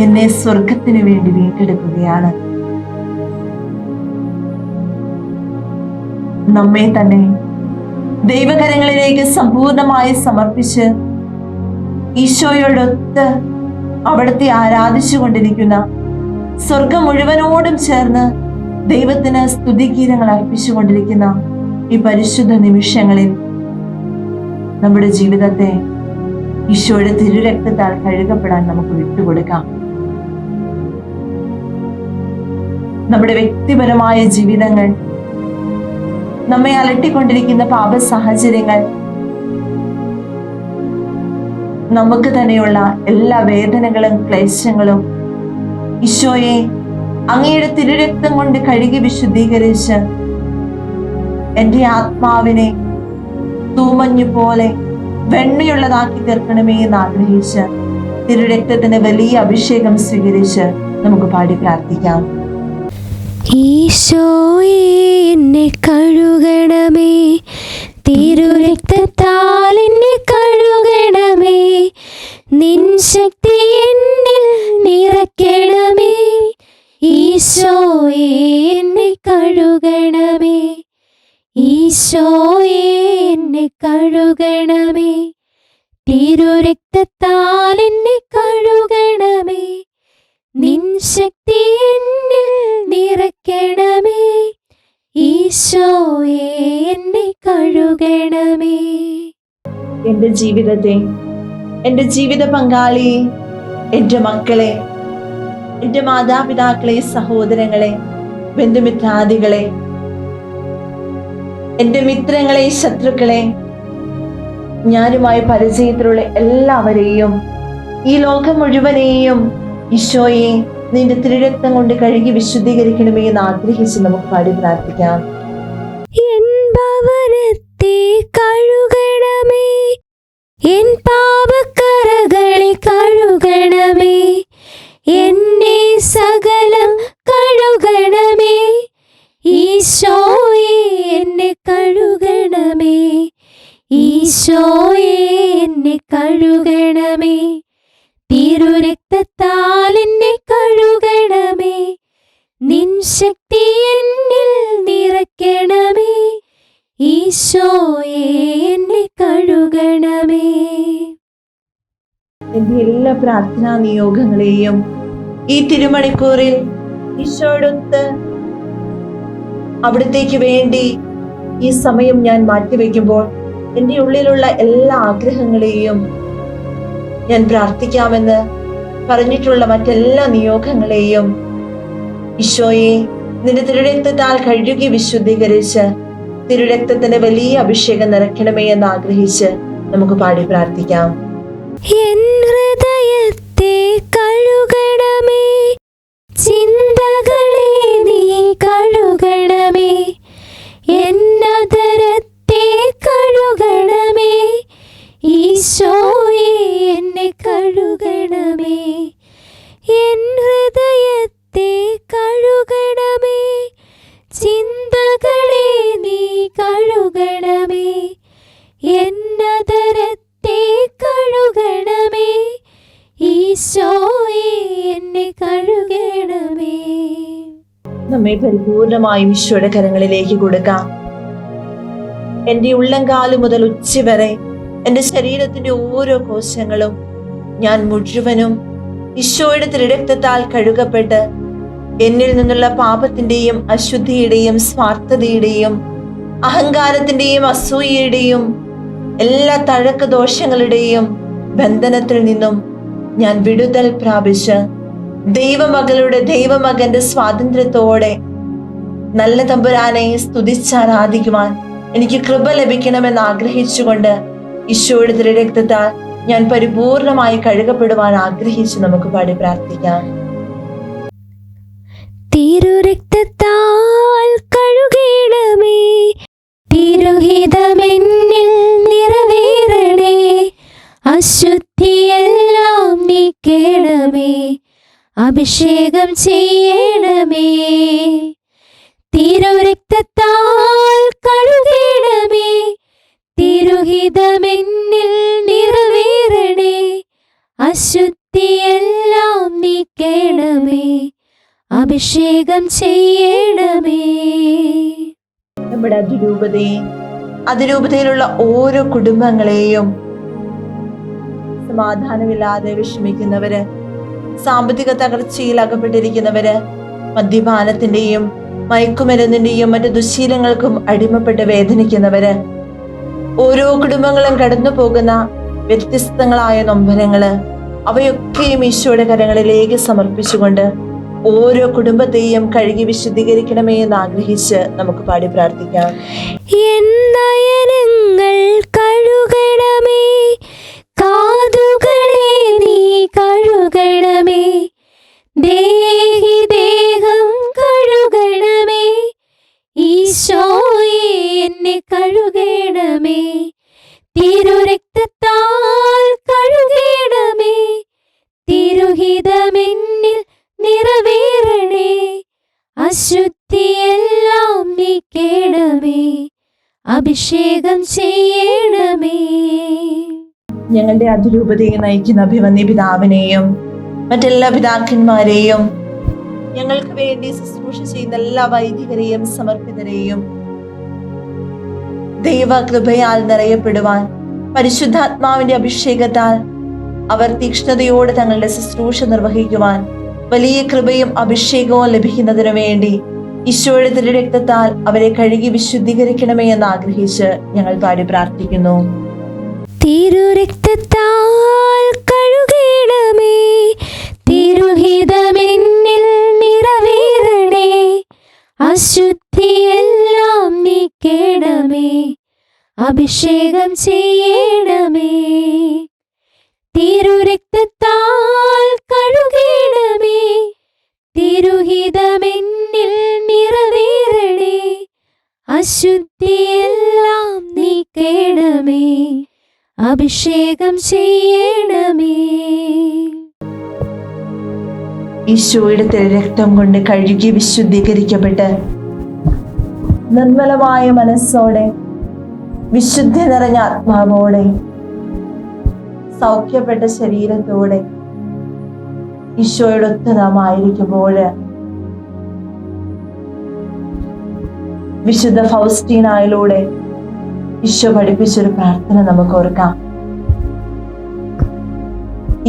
എന്നെ സ്വർഗത്തിനു വേണ്ടി വീണ്ടെടുക്കുകയാണ്. നമ്മെ തന്നെ ദൈവകരങ്ങളിലേക്ക് സമ്പൂർണമായി സമർപ്പിച്ച് ഈശോയോടൊത്ത് അവിടുത്തെ ആരാധിച്ചു കൊണ്ടിരിക്കുന്ന, സ്വർഗം മുഴുവനോടും ചേർന്ന് ദൈവത്തിന് സ്തുതിഗീതങ്ങൾ അർപ്പിച്ചുകൊണ്ടിരിക്കുന്ന ഈ പരിശുദ്ധ നിമിഷങ്ങളിൽ നമ്മുടെ ജീവിതത്തെ ഈശോയുടെ തിരുരക്തത്താൽ കഴുകപ്പെടാൻ നമുക്ക് വിട്ടുകൊടുക്കാം. നമ്മുടെ വ്യക്തിപരമായ ജീവിതങ്ങൾ, നമ്മെ അലട്ടിക്കൊണ്ടിരിക്കുന്ന പാപ സാഹചര്യങ്ങൾ, നമുക്ക് തന്നെയുള്ള എല്ലാ വേദനകളും ക്ലേശങ്ങളും ഈശോയെ അങ്ങയുടെ തിരുരക്തം കൊണ്ട് കഴുകി വിശുദ്ധീകരിച്ച് എൻ്റെ ആത്മാവിനെ തൂമഞ്ഞു പോലെ വെണ്ണയുള്ളതാക്കി തീർക്കണമേ എന്ന് ആഗ്രഹിച്ച് തിരുരക്തത്തിന് വലിയ അഭിഷേകം സ്വീകരിച്ച് നമുക്ക് പാടി പ്രാർത്ഥിക്കാം. ഈശോയെ എന്നെ കഴുകണമേ, തിരുരക്തത്താൽ എന്നെ കഴുകണമേ, നിൻ ശക്തി എന്നിൽ നിറയ്ക്കണമേ. ഈശോയെ എന്നെ കഴുകണമേ, ഈശോയെ എന്നെ കഴുകണമേ, തിരുരക്തത്താൽ എന്നെ കഴുകണമേ, നിൻ ശക്തി എന്നിൽ നിറയ്ക്കണമേ. ഈശോയെ എന്നെ കഴുകണമേ. എൻ്റെ ജീവിതത്തെ, എൻ്റെ ജീവിത പങ്കാളിയെ, എൻ്റെ മക്കളെ, എൻ്റെ മാതാപിതാക്കളെ, സഹോദരങ്ങളെ, ബന്ധുമിത്രാദികളെ, എൻ്റെ മിത്രങ്ങളെ, ശത്രുക്കളെ, ഞാനുമായി പരിചയത്തിലുള്ള എല്ലാവരെയും, ഈ ലോകം മുഴുവനെയും ഈശോയെ നിന്റെ തിരുരക്തം കൊണ്ട് കഴുകി വിശുദ്ധീകരിക്കണമേ എന്ന് ആഗ്രഹിച്ച് നമുക്ക് പാടി പ്രാർത്ഥിക്കാം. എൻ ഭവനത്തെ കഴുകണമേ, എൻ പാപക്കറകളെ കഴുകണമേ, എന്നെ സകലം കഴുകണമേ. ഈശോയെ എന്നെ കഴുകണമേ, ഈശോയെ എന്നെ കഴുകണമേ, തിരുരക്തത്താൽ എന്നെ കഴുകണമേ, നിൻ ശക്തി എന്നിൽ നിറയ്ക്കണമേ. ഈശോയെ എന്നെ കഴുകണമേ. എൻ്റെ എല്ലാ പ്രാർത്ഥനാ നിയോഗങ്ങളെയും ഈ തിരുമണിക്കൂറിൽ ഈശോയോടൊത്ത് അവിടത്തേക്ക് വേണ്ടി ഈ സമയം ഞാൻ മാറ്റിവെക്കുമ്പോൾ എൻ്റെ ഉള്ളിലുള്ള എല്ലാ ആഗ്രഹങ്ങളെയും, ഞാൻ പ്രാർത്ഥിക്കാമെന്ന് പറഞ്ഞിട്ടുള്ള മറ്റെല്ലാ നിയോഗങ്ങളെയും ഈശോയെ, നിന്റെ തിരുരക്തത്താൽ കഴുകി വിശുദ്ധീകരിച്ച് തിരുരക്തത്തിന്റെ വലിയ അഭിഷേകം നിറയ്ക്കണമേ എന്ന് ആഗ്രഹിച്ച് നമുക്ക് പാടി പ്രാർത്ഥിക്കാം. എൻ ഹൃദയത്തെ കഴുകണമേ, ചിന്തകളെ നീ കഴുകണമേ, എന്നതരത്തെ കഴുകണമേ, ഈശോയെ എന്നെ കഴുകണമേ. എൻ ഹൃദയത്തെ കഴുകണമേ, ചിന്തകളെ നീ കഴുകണമേ, എന്നതരത്തെ കഴുകണമേ, ഈശോയെ എന്നെ കഴുകണമേ. നമ്മെ പരിപൂർണമായും ഈശോയുടെ കരങ്ങളിലേക്ക് കൊടുക്കാം. എന്റെ ഉള്ളംകാല് മുതൽ ഉച്ച വരെ എന്റെ ശരീരത്തിന്റെ ഓരോ കോശങ്ങളും ഞാൻ മുഴുവനും ഈശോയുടെ തിരുരക്തത്താൽ കഴുകപ്പെട്ട് എന്നിൽ നിന്നുള്ള പാപത്തിന്റെയും അശുദ്ധിയുടെയും സ്വാർത്ഥതയുടെയും അഹങ്കാരത്തിന്റെയും അസൂയയുടെയും എല്ലാ തഴക്ക ദോഷങ്ങളുടെയും ബന്ധനത്തിൽ നിന്നും ഞാൻ വിടുതൽ പ്രാപിച്ച് ദൈവമകന്റെ സ്വാതന്ത്ര്യത്തോടെ നല്ല തമ്പുരാനെ സ്തുതിച്ചാരാധിക്കുവാൻ എനിക്ക് കൃപ ലഭിക്കണമെന്ന് ആഗ്രഹിച്ചുകൊണ്ട് ഈശോയുടെ തിരുരക്തത്താൽ ഞാൻ പരിപൂർണമായി കഴുകപ്പെടുവാൻ ആഗ്രഹിച്ച് നമുക്ക് പാടി പ്രാർത്ഥിക്കാം. തിരുരക്തത്താൽ കഴുകിയിടമേ, തിരുഹിതമെന്നിൽ നിറവേറണേ, അശുദ്ധിയെല്ലാം നീക്കേണമേ, അഭിഷേകം ചെയ്യണമേ. തിരുരക്തത്താൽ കഴുകിയിടമേ, തിരുഹിതമെന്നിൽ നിറവേറണേ, അശുദ്ധിയെല്ലാം നീക്കേണമേ, അഭിഷേകം ചെയ്യണമേ. നമ്മുടെ അതിരൂപതയിലുള്ള ഓരോ കുടുംബങ്ങളെയും സമാധാനമില്ലാതെ വിഷമിക്കുന്നവര്, സാമ്പത്തിക തകർച്ചയിൽ അകപ്പെട്ടിരിക്കുന്നവര്, മദ്യപാനത്തിന്റെയും മയക്കുമരുന്നിന്റെയും മറ്റു ദുശ്ശീലങ്ങൾക്കും അടിമപ്പെട്ട് വേദനിക്കുന്നവര്, ഓരോ കുടുംബങ്ങളും കടന്നു പോകുന്ന വ്യത്യസ്തങ്ങളായ നൊമ്പരങ്ങള്, അവയൊക്കെയും ഈശോയുടെ കരങ്ങളിലേക്ക് സമർപ്പിച്ചുകൊണ്ട് ഓരോ കുടുംബത്തെയും കഴുകി വിശുദ്ധീകരിക്കണമേ എന്ന് ആഗ്രഹിച്ച് നമുക്ക് പാടി പ്രാർത്ഥിക്കാം. നയനങ്ങൾ കഴുകണമേ, കാതുകളെ നീ കഴുകണമേ, ദേഹം കഴുകണമേ, ഈശോയെ എന്നെ കഴുകണമേ. തിരുരക്തത്താൽ കഴുകണമേ, തിരുഹിതമെന്നിൽ നിറവേറണേ, അശുദ്ധിയെല്ലാം നീക്കേണമേ, അഭിഷേകം ചെയ്യണമേ. ഞങ്ങളുടെ അതിരൂപതയെ നയിക്കുന്ന അഭിവന്യ പിതാവിനെയും മറ്റെല്ലാ പിതാക്കന്മാരെയും, ഞങ്ങൾക്ക് വേണ്ടി ശുശ്രൂഷ ചെയ്യുന്ന എല്ലാ വൈദികരെയും സമർപ്പിതരെയും ദൈവകൃപയാൽ നിറയപ്പെടുവാൻ പരിശുദ്ധാത്മാവിന്റെ അഭിഷേകത്താൽ അവർ തീക്ഷ്ണതയോടെ തങ്ങളുടെ ശുശ്രൂഷ നിർവഹിക്കുവാൻ വലിയ കൃപയും അഭിഷേകവും ലഭിക്കുന്നതിനു വേണ്ടി ഈശോയുടെ തിരുരക്തത്താൽ അവരെ കഴുകി വിശുദ്ധീകരിക്കണമേ എന്ന് ആഗ്രഹിച്ച് ഞങ്ങൾ പാടി പ്രാർത്ഥിക്കുന്നു. തിരുരക്തത്താൽ കഴുകണമേ, തിരുഹിതമെന്നിൽ നിറവേറണേ, അശുദ്ധിയെല്ലാം നീക്കേണമേ, അഭിഷേകം ചെയ്യണമേ. തിരുരക്തത്താൽ കഴുകണമേ, തിരുഹിതമെന്നിൽ നിറവേറണേ, അശുദ്ധിയെല്ലാം നീക്കേണമേ, അഭിഷേകം ചെയ്യണമേ. ഈശോയുടെ തിരുരക്തം കൊണ്ട് കഴുകി വിശുദ്ധീകരിക്കപ്പെട്ട് നിർമ്മലമായ മനസ്സോടെ വിശുദ്ധി നിറഞ്ഞ ആത്മാവോടെ സൗഖ്യപ്പെട്ട ശരീരത്തോടെ ഈശോയോടൊത്ത് നാം ആയിരിക്കുമ്പോൾ വിശുദ്ധ ഫൗസ്റ്റീനായിലൂടെ ഈശോ പഠിപ്പിച്ചൊരു പ്രാർത്ഥന നമുക്ക് ഓർക്കാം.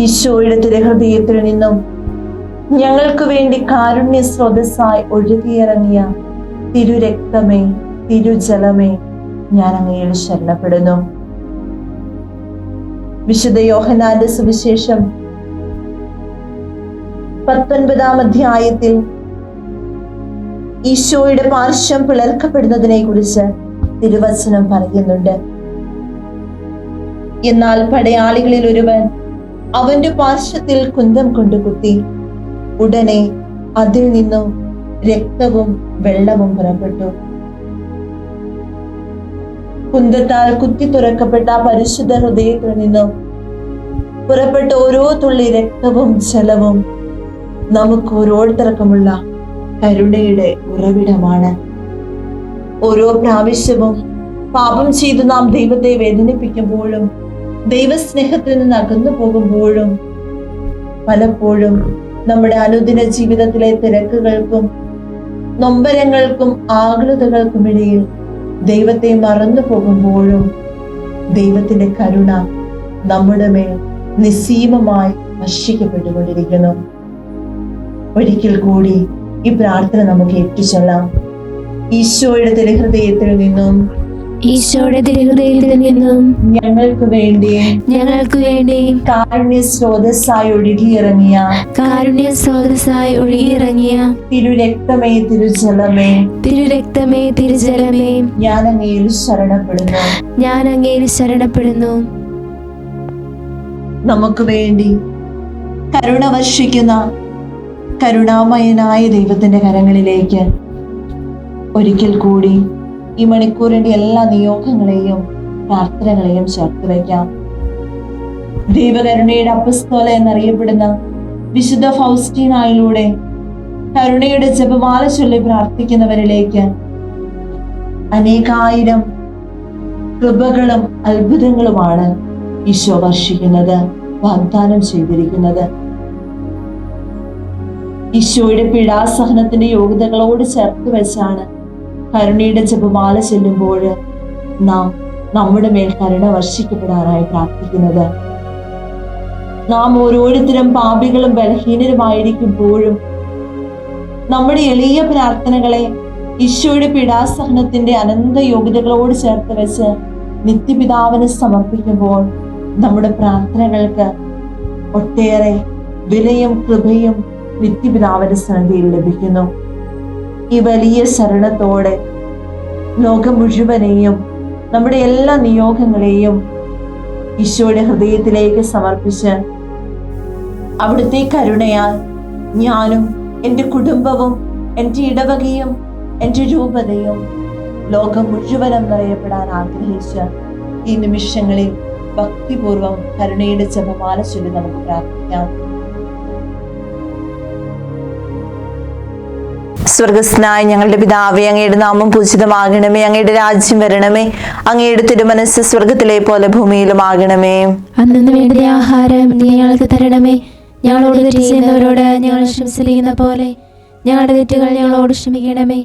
ഈശോയുടെ തിരുഹൃദയത്തിൽ നിന്നും ഞങ്ങൾക്ക് വേണ്ടി കാരുണ്യ സ്രോതസ്സായി ഒഴുകിയിറങ്ങിയ തിരുരക്തമേ, തിരുജലമേ, ഞാൻ അങ്ങയിൽ ശരണപ്പെടുന്നു. വിശുദ്ധ യോഹന്നാന്റെ സുവിശേഷം 19-ാം അധ്യായത്തിൽ ഈശോയുടെ പാർശ്വം പിളർക്കപ്പെടുന്നതിനെ കുറിച്ച് തിരുവചനം പറയുന്നുണ്ട്. എന്നാൽ പടയാളികളിൽ ഒരുവൻ അവന്റെ പാർശ്വത്തിൽ കുന്തം കൊണ്ട് കുത്തി. ഉടനെ അതിൽ നിന്നും രക്തവും വെള്ളവും പുറപ്പെട്ടു. കുന്തത്താൽ കുത്തി തുറക്കപ്പെട്ട പരിശുദ്ധ ഹൃദയത്തിൽ നിന്നും പുറപ്പെട്ട ഓരോ തുള്ളി രക്തവും ജലവും നമുക്ക് ഓരോരുത്തർക്കുമുള്ള കരുണയുടെ ഉറവിടമാണ്. ഓരോ പ്രാവശ്യവും പാപം ചെയ്ത് നാം ദൈവത്തെ വേദനിപ്പിക്കുമ്പോഴും ദൈവസ്നേഹത്തിൽ നിന്ന് അകന്നു പോകുമ്പോഴും പലപ്പോഴും നമ്മുടെ അനുദിന ജീവിതത്തിലെ തിരക്കുകൾക്കും നൊമ്പരങ്ങൾക്കും ആകുലതകൾക്കുമിടയിൽ ദൈവത്തെ മറന്നു പോകുമ്പോഴും ദൈവത്തിന്റെ കരുണ നമ്മുടെ മേൽ നിസ്സീമമായി വർഷിക്കപ്പെട്ടുകൊണ്ടിരിക്കുന്നു. ഒരിക്കൽ കൂടി ഈ പ്രാർത്ഥന നമുക്ക് ഏറ്റുചൊല്ലാം. ഈശോയുടെ തിരുഹൃദയത്തിൽ നിന്നും ഞങ്ങൾക്ക് വേണ്ടി കാരുണ്യ സ്രോതസ്സായി ഒഴുകിയിറങ്ങിയ തിരുരക്തമേ തിരുജലമേ ഞാൻ അങ്ങയിൽ ശരണപ്പെടുന്നു. നമുക്ക് വേണ്ടി കരുണ വർഷിക്കുന്ന കരുണാമയനായ ദൈവത്തിന്റെ കരങ്ങളിലേക്ക് ഒരിക്കൽ കൂടി ഈ മണിക്കൂറിന്റെ എല്ലാ നിയോഗങ്ങളെയും പ്രാർത്ഥനകളെയും ചേർത്ത് വയ്ക്കാം. ദൈവകരുണയുടെ അപ്പസ്തോല എന്നറിയപ്പെടുന്ന വിശുദ്ധ ഫൗസ്റ്റീനായിലൂടെ കരുണയുടെ ജപമാല ചൊല്ലി പ്രാർത്ഥിക്കുന്നവരിലേക്ക് അനേകായിരം കൃപകളും അത്ഭുതങ്ങളുമാണ് ഈശോ വർഷിക്കുന്നത്, വാഗ്ദാനം ചെയ്തിരിക്കുന്നത്. ഈശോയുടെ പീഡാസഹനത്തിന്റെ യോഗ്യതകളോട് ചേർത്ത് വെച്ചാണ് കരുണയുടെ ജപമാല ചെല്ലുമ്പോൾ നാം നമ്മുടെ മേൽ കരുണ വർഷിക്കപ്പെടാനായി പ്രാർത്ഥിക്കുന്നത്. നാം ഓരോരുത്തരും പാപികളും ബലഹീനരുമായിരിക്കുമ്പോഴും നമ്മുടെ എളിയ പ്രാർത്ഥനകളെ ഈശോയുടെ പീഡാസഹനത്തിന്റെ അനന്ത യോഗ്യതകളോട് ചേർത്ത് വെച്ച് നിത്യപിതാവിന് സമർപ്പിക്കുമ്പോൾ നമ്മുടെ പ്രാർത്ഥനകൾക്ക് ഒട്ടേറെ വിലയും കൃപയും നിത്യപിതാവിന്റെ സന്നിധിയിൽ ലഭിക്കുന്നു. ഈ വലിയ ശരണത്തോടെ ലോകം മുഴുവനെയും നമ്മുടെ എല്ലാ നിയോഗങ്ങളെയും ഈശോയുടെ ഹൃദയത്തിലേക്ക് സമർപ്പിച്ച് അവിടുത്തെ കരുണയാൽ ഞാനും എൻ്റെ കുടുംബവും എൻ്റെ ഇടവകയും എൻ്റെ രൂപതയും ലോകം മുഴുവനും നിറയപ്പെടാൻ ആഗ്രഹിച്ച ഈ നിമിഷങ്ങളിൽ ഭക്തിപൂർവം കരുണയുടെ ജപമാല ചൊല്ലി നമുക്ക് പ്രാർത്ഥിക്കാം. സ്വർഗസ്നായ ഞങ്ങളുടെ പിതാവേ, അങ്ങയുടെ നാമം പൂജിതമാകണമേ, അങ്ങയുടെ രാജ്യം വരണമേ, അങ്ങയുടെ തിരുമനസ്സ് സ്വർഗത്തിലെ പോലെ ഭൂമിയിലും ആകണമേ. അന്നു വേണ്ട ആഹാരം ഞങ്ങൾക്ക് തരണമേ, ഞങ്ങളോട് തെറ്റ് ചെയ്യുന്നവരോട് ഞങ്ങൾ ക്ഷമിച്ചിരിക്കുന്ന പോലെ ഞങ്ങളുടെ തെറ്റുകൾ ഞങ്ങളോട് ക്ഷമിക്കണമേ,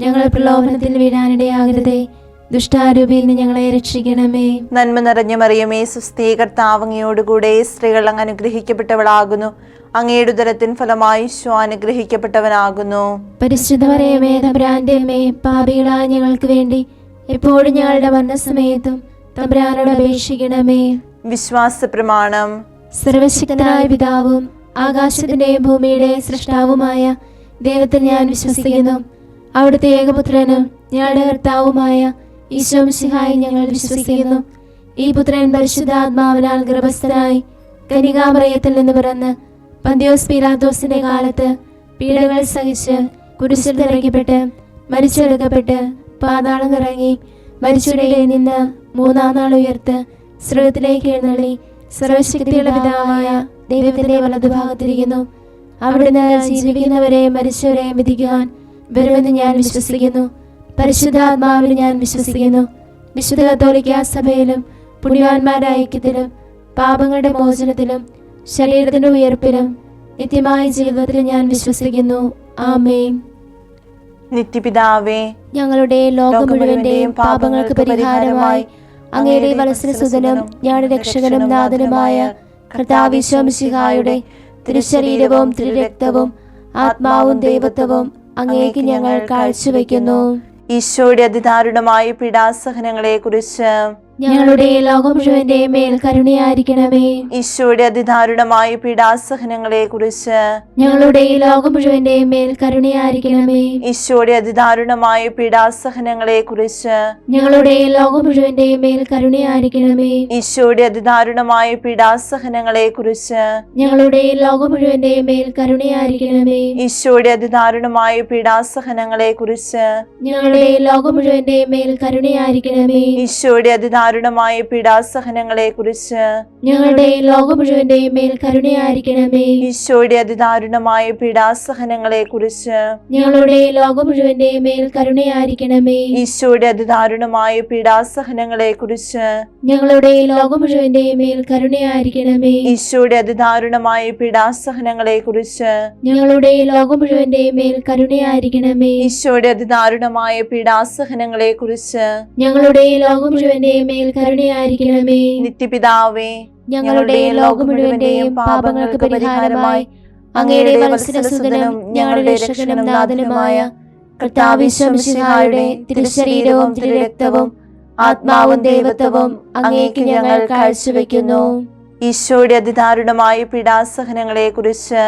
ഞങ്ങൾ പ്രലോഭനത്തിൽ വീഴാനിടയാകരുതേ, ദുഷ്ടാരൂപിയിൽ നിന്ന് ഞങ്ങളെ രക്ഷിക്കണമേ. നന്മ നിറഞ്ഞ മറിയമേ, സ്വസ്തി, കർത്താവ് അങ്ങയോടുകൂടെ സ്ത്രീകൾ അങ്ങ് അനുഗ്രഹിക്കപ്പെട്ടവളാകുന്നു, അങ്ങയുടെ ഉദരത്തിൻ ഫലമായി ഈശോ അനുഗ്രഹിക്കപ്പെട്ടവനാകുന്നു. പരിശുദ്ധ മറിയമേ, തമ്പുരാന്റെ അമ്മേ, പാപികളായ ഞങ്ങൾക്ക് വേണ്ടി എപ്പോഴും ഞങ്ങളുടെ മരണസമയത്തും തമ്പുരാനോട് അപേക്ഷിക്കണമേ. വിശ്വാസ പ്രമാണം. സർവശക്തനായ പിതാവും ആകാശത്തിന്റെയും ഭൂമിയുടെയും സൃഷ്ടാവുമായ ദൈവത്തിൽ ഞാൻ വിശ്വസിക്കുന്നു. അവിടുത്തെ ഏകപുത്രനും ഞങ്ങളുടെ കർത്താവുമായ ഈശോ മിശിഹായിൽ ഞങ്ങൾ വിശ്വസിക്കുന്നു. ഈ പുത്രൻ പരിശുദ്ധാത്മാവിനാൽ ഗർഭസ്ഥനായി കന്യകാമറിയത്തിൽ നിന്ന് പിറന്ന് പന്തിയോസ് പീലാത്തോസിന്റെ കാലത്ത് പീഡകൾ സഹിച്ച് കുരിശിൽ തറയ്ക്കപ്പെട്ട് മരിച്ചെടുക്കപ്പെട്ട് പാതാളം ഇറങ്ങി മരിച്ചവരിൽ നിന്ന് മൂന്നാം നാൾ ഉയർത്ത് സ്വർഗ്ഗത്തിലേക്ക് എഴുന്നള്ളി സർവശക്തിയുള്ള പിതാവായ ദൈവത്തിന്റെ വലതുഭാഗത്തിരിക്കുന്നു. അവിടുന്ന് ജീവിക്കുന്നവരെ മരിച്ചവരെ വിധിക്കുവാൻ വരുമെന്ന് ഞാൻ വിശ്വസിക്കുന്നു. പരിശുദ്ധാത്മാവിൽ ഞാൻ വിശ്വസിക്കുന്നു. വിശുദ്ധ കത്തോലിക്കാ സഭയിലും പുണ്യവാന്മാരുടെ ഐക്യത്തിലും പാപങ്ങളുടെ മോചനത്തിലും ശരീരത്തിന്റെ ഉയർപ്പിലും നിത്യമായ ജീവിതത്തിലും ഞാൻ വിശ്വസിക്കുന്നു. ആമേൻ. നിത്യപിതാവേ, ഞങ്ങളുടെ ലോകം മുഴുവന്റെയും പാപങ്ങൾക്ക് പരിഹാരമായി അങ്ങയുടെ വത്സലസുതനും ഞങ്ങളുടെ രക്ഷകനും നാഥനുമായ കർത്താവ് ഈശോ മിശിഹായുടെ തിരുശരീരവും തിരുരക്തവും ആത്മാവും ദൈവത്വവും അങ്ങേക്ക് ഞങ്ങൾ കാഴ്ചവെക്കുന്നു. ഈശോയുടെ അതിദാരുണമായ പീഡാസഹനങ്ങളെ കുറിച്ച് ഞങ്ങളുടെ ലോകം മുഴുവന്റെ മേൽ കരുണയായിരിക്കണമേ. ഈശോയുടെ അതിദാരുണമായ പീഡാസഹനങ്ങളെ കുറിച്ച് ഞങ്ങളുടെ ലോകം മുഴുവന്റെ മേൽ കരുണയായിരിക്കണമേ. ഈശോയുടെ അതിദാരുണമായ പീഡാസഹനങ്ങളെ കുറിച്ച് ഞങ്ങളുടെ ലോകം മുഴുവന്റെ മേൽ കരുണയായിരിക്കണമേ. ഈശോയുടെ അതിദാരുണമായ പീഡാസഹനങ്ങളെ കുറിച്ച് ഞങ്ങളുടെ ലോകം മുഴുവന്റെ മേൽ കരുണയായിരിക്കണമേ. ഈശോയുടെ അതിദാരുണമായ പീഡാസഹനങ്ങളെ കുറിച്ച് ഞങ്ങളുടെ ലോകം മുഴുവന്റെ മേൽ കരുണയായിരിക്കണമേ. ഈശോയുടെ അതിദാരുണമായ പീഡാസഹനങ്ങളെ കുറിച്ച് ഞങ്ങളുടെ ലോകം മുഴുവന്റെ മേൽ കരുണയായിരിക്കണമേ. ഈശോയുടെ അതിദാരുണമായ പീഡാസഹനങ്ങളെ കുറിച്ച് ഞങ്ങളുടെ ലോകം മുഴുവന്റെ മേൽ കരുണയായിരിക്കണമേ. ഈശോയുടെ അതിദാരുണമായ പീഡാസഹനങ്ങളെ കുറിച്ച് ഞങ്ങളുടെ ലോകം മുഴുവന്റെ മേൽ കരുണയായിരിക്കണമേ. ഈശോയുടെ അതിദാരുണമായ പീഡാസഹനങ്ങളെ കുറിച്ച് ഞങ്ങളുടെ ലോകം മുഴുവന്റെ മേൽ കരുണയായിരിക്കണമേ. ഈശോയുടെ അതിദാരുണമായ പീഡാസഹനങ്ങളെ കുറിച്ച് ഞങ്ങളുടെ ലോകം മുഴുവന്റെ മേൽ കരുണയായിരിക്കണമേ. നിത്യപിതാവേ, ഞങ്ങളുടെ ലോകം മുഴുവന്റെയും പാപങ്ങൾക്ക് പരിഹാരമായി അങ്ങയുടെ വത്സലസുതനും ഞങ്ങളുടെ രക്ഷകനും നാഥനുമായ കർത്താവ് മിശിഹായുടെ തിരുശരീരവും തിരുരക്തവും ആത്മാവും ദൈവത്വവും അങ്ങേക്ക് ഞങ്ങൾ കാഴ്ചവെക്കുന്നു. ഈശോയുടെ അതിദാരുണമായ പീഡാസഹനങ്ങളെ കുറിച്ച്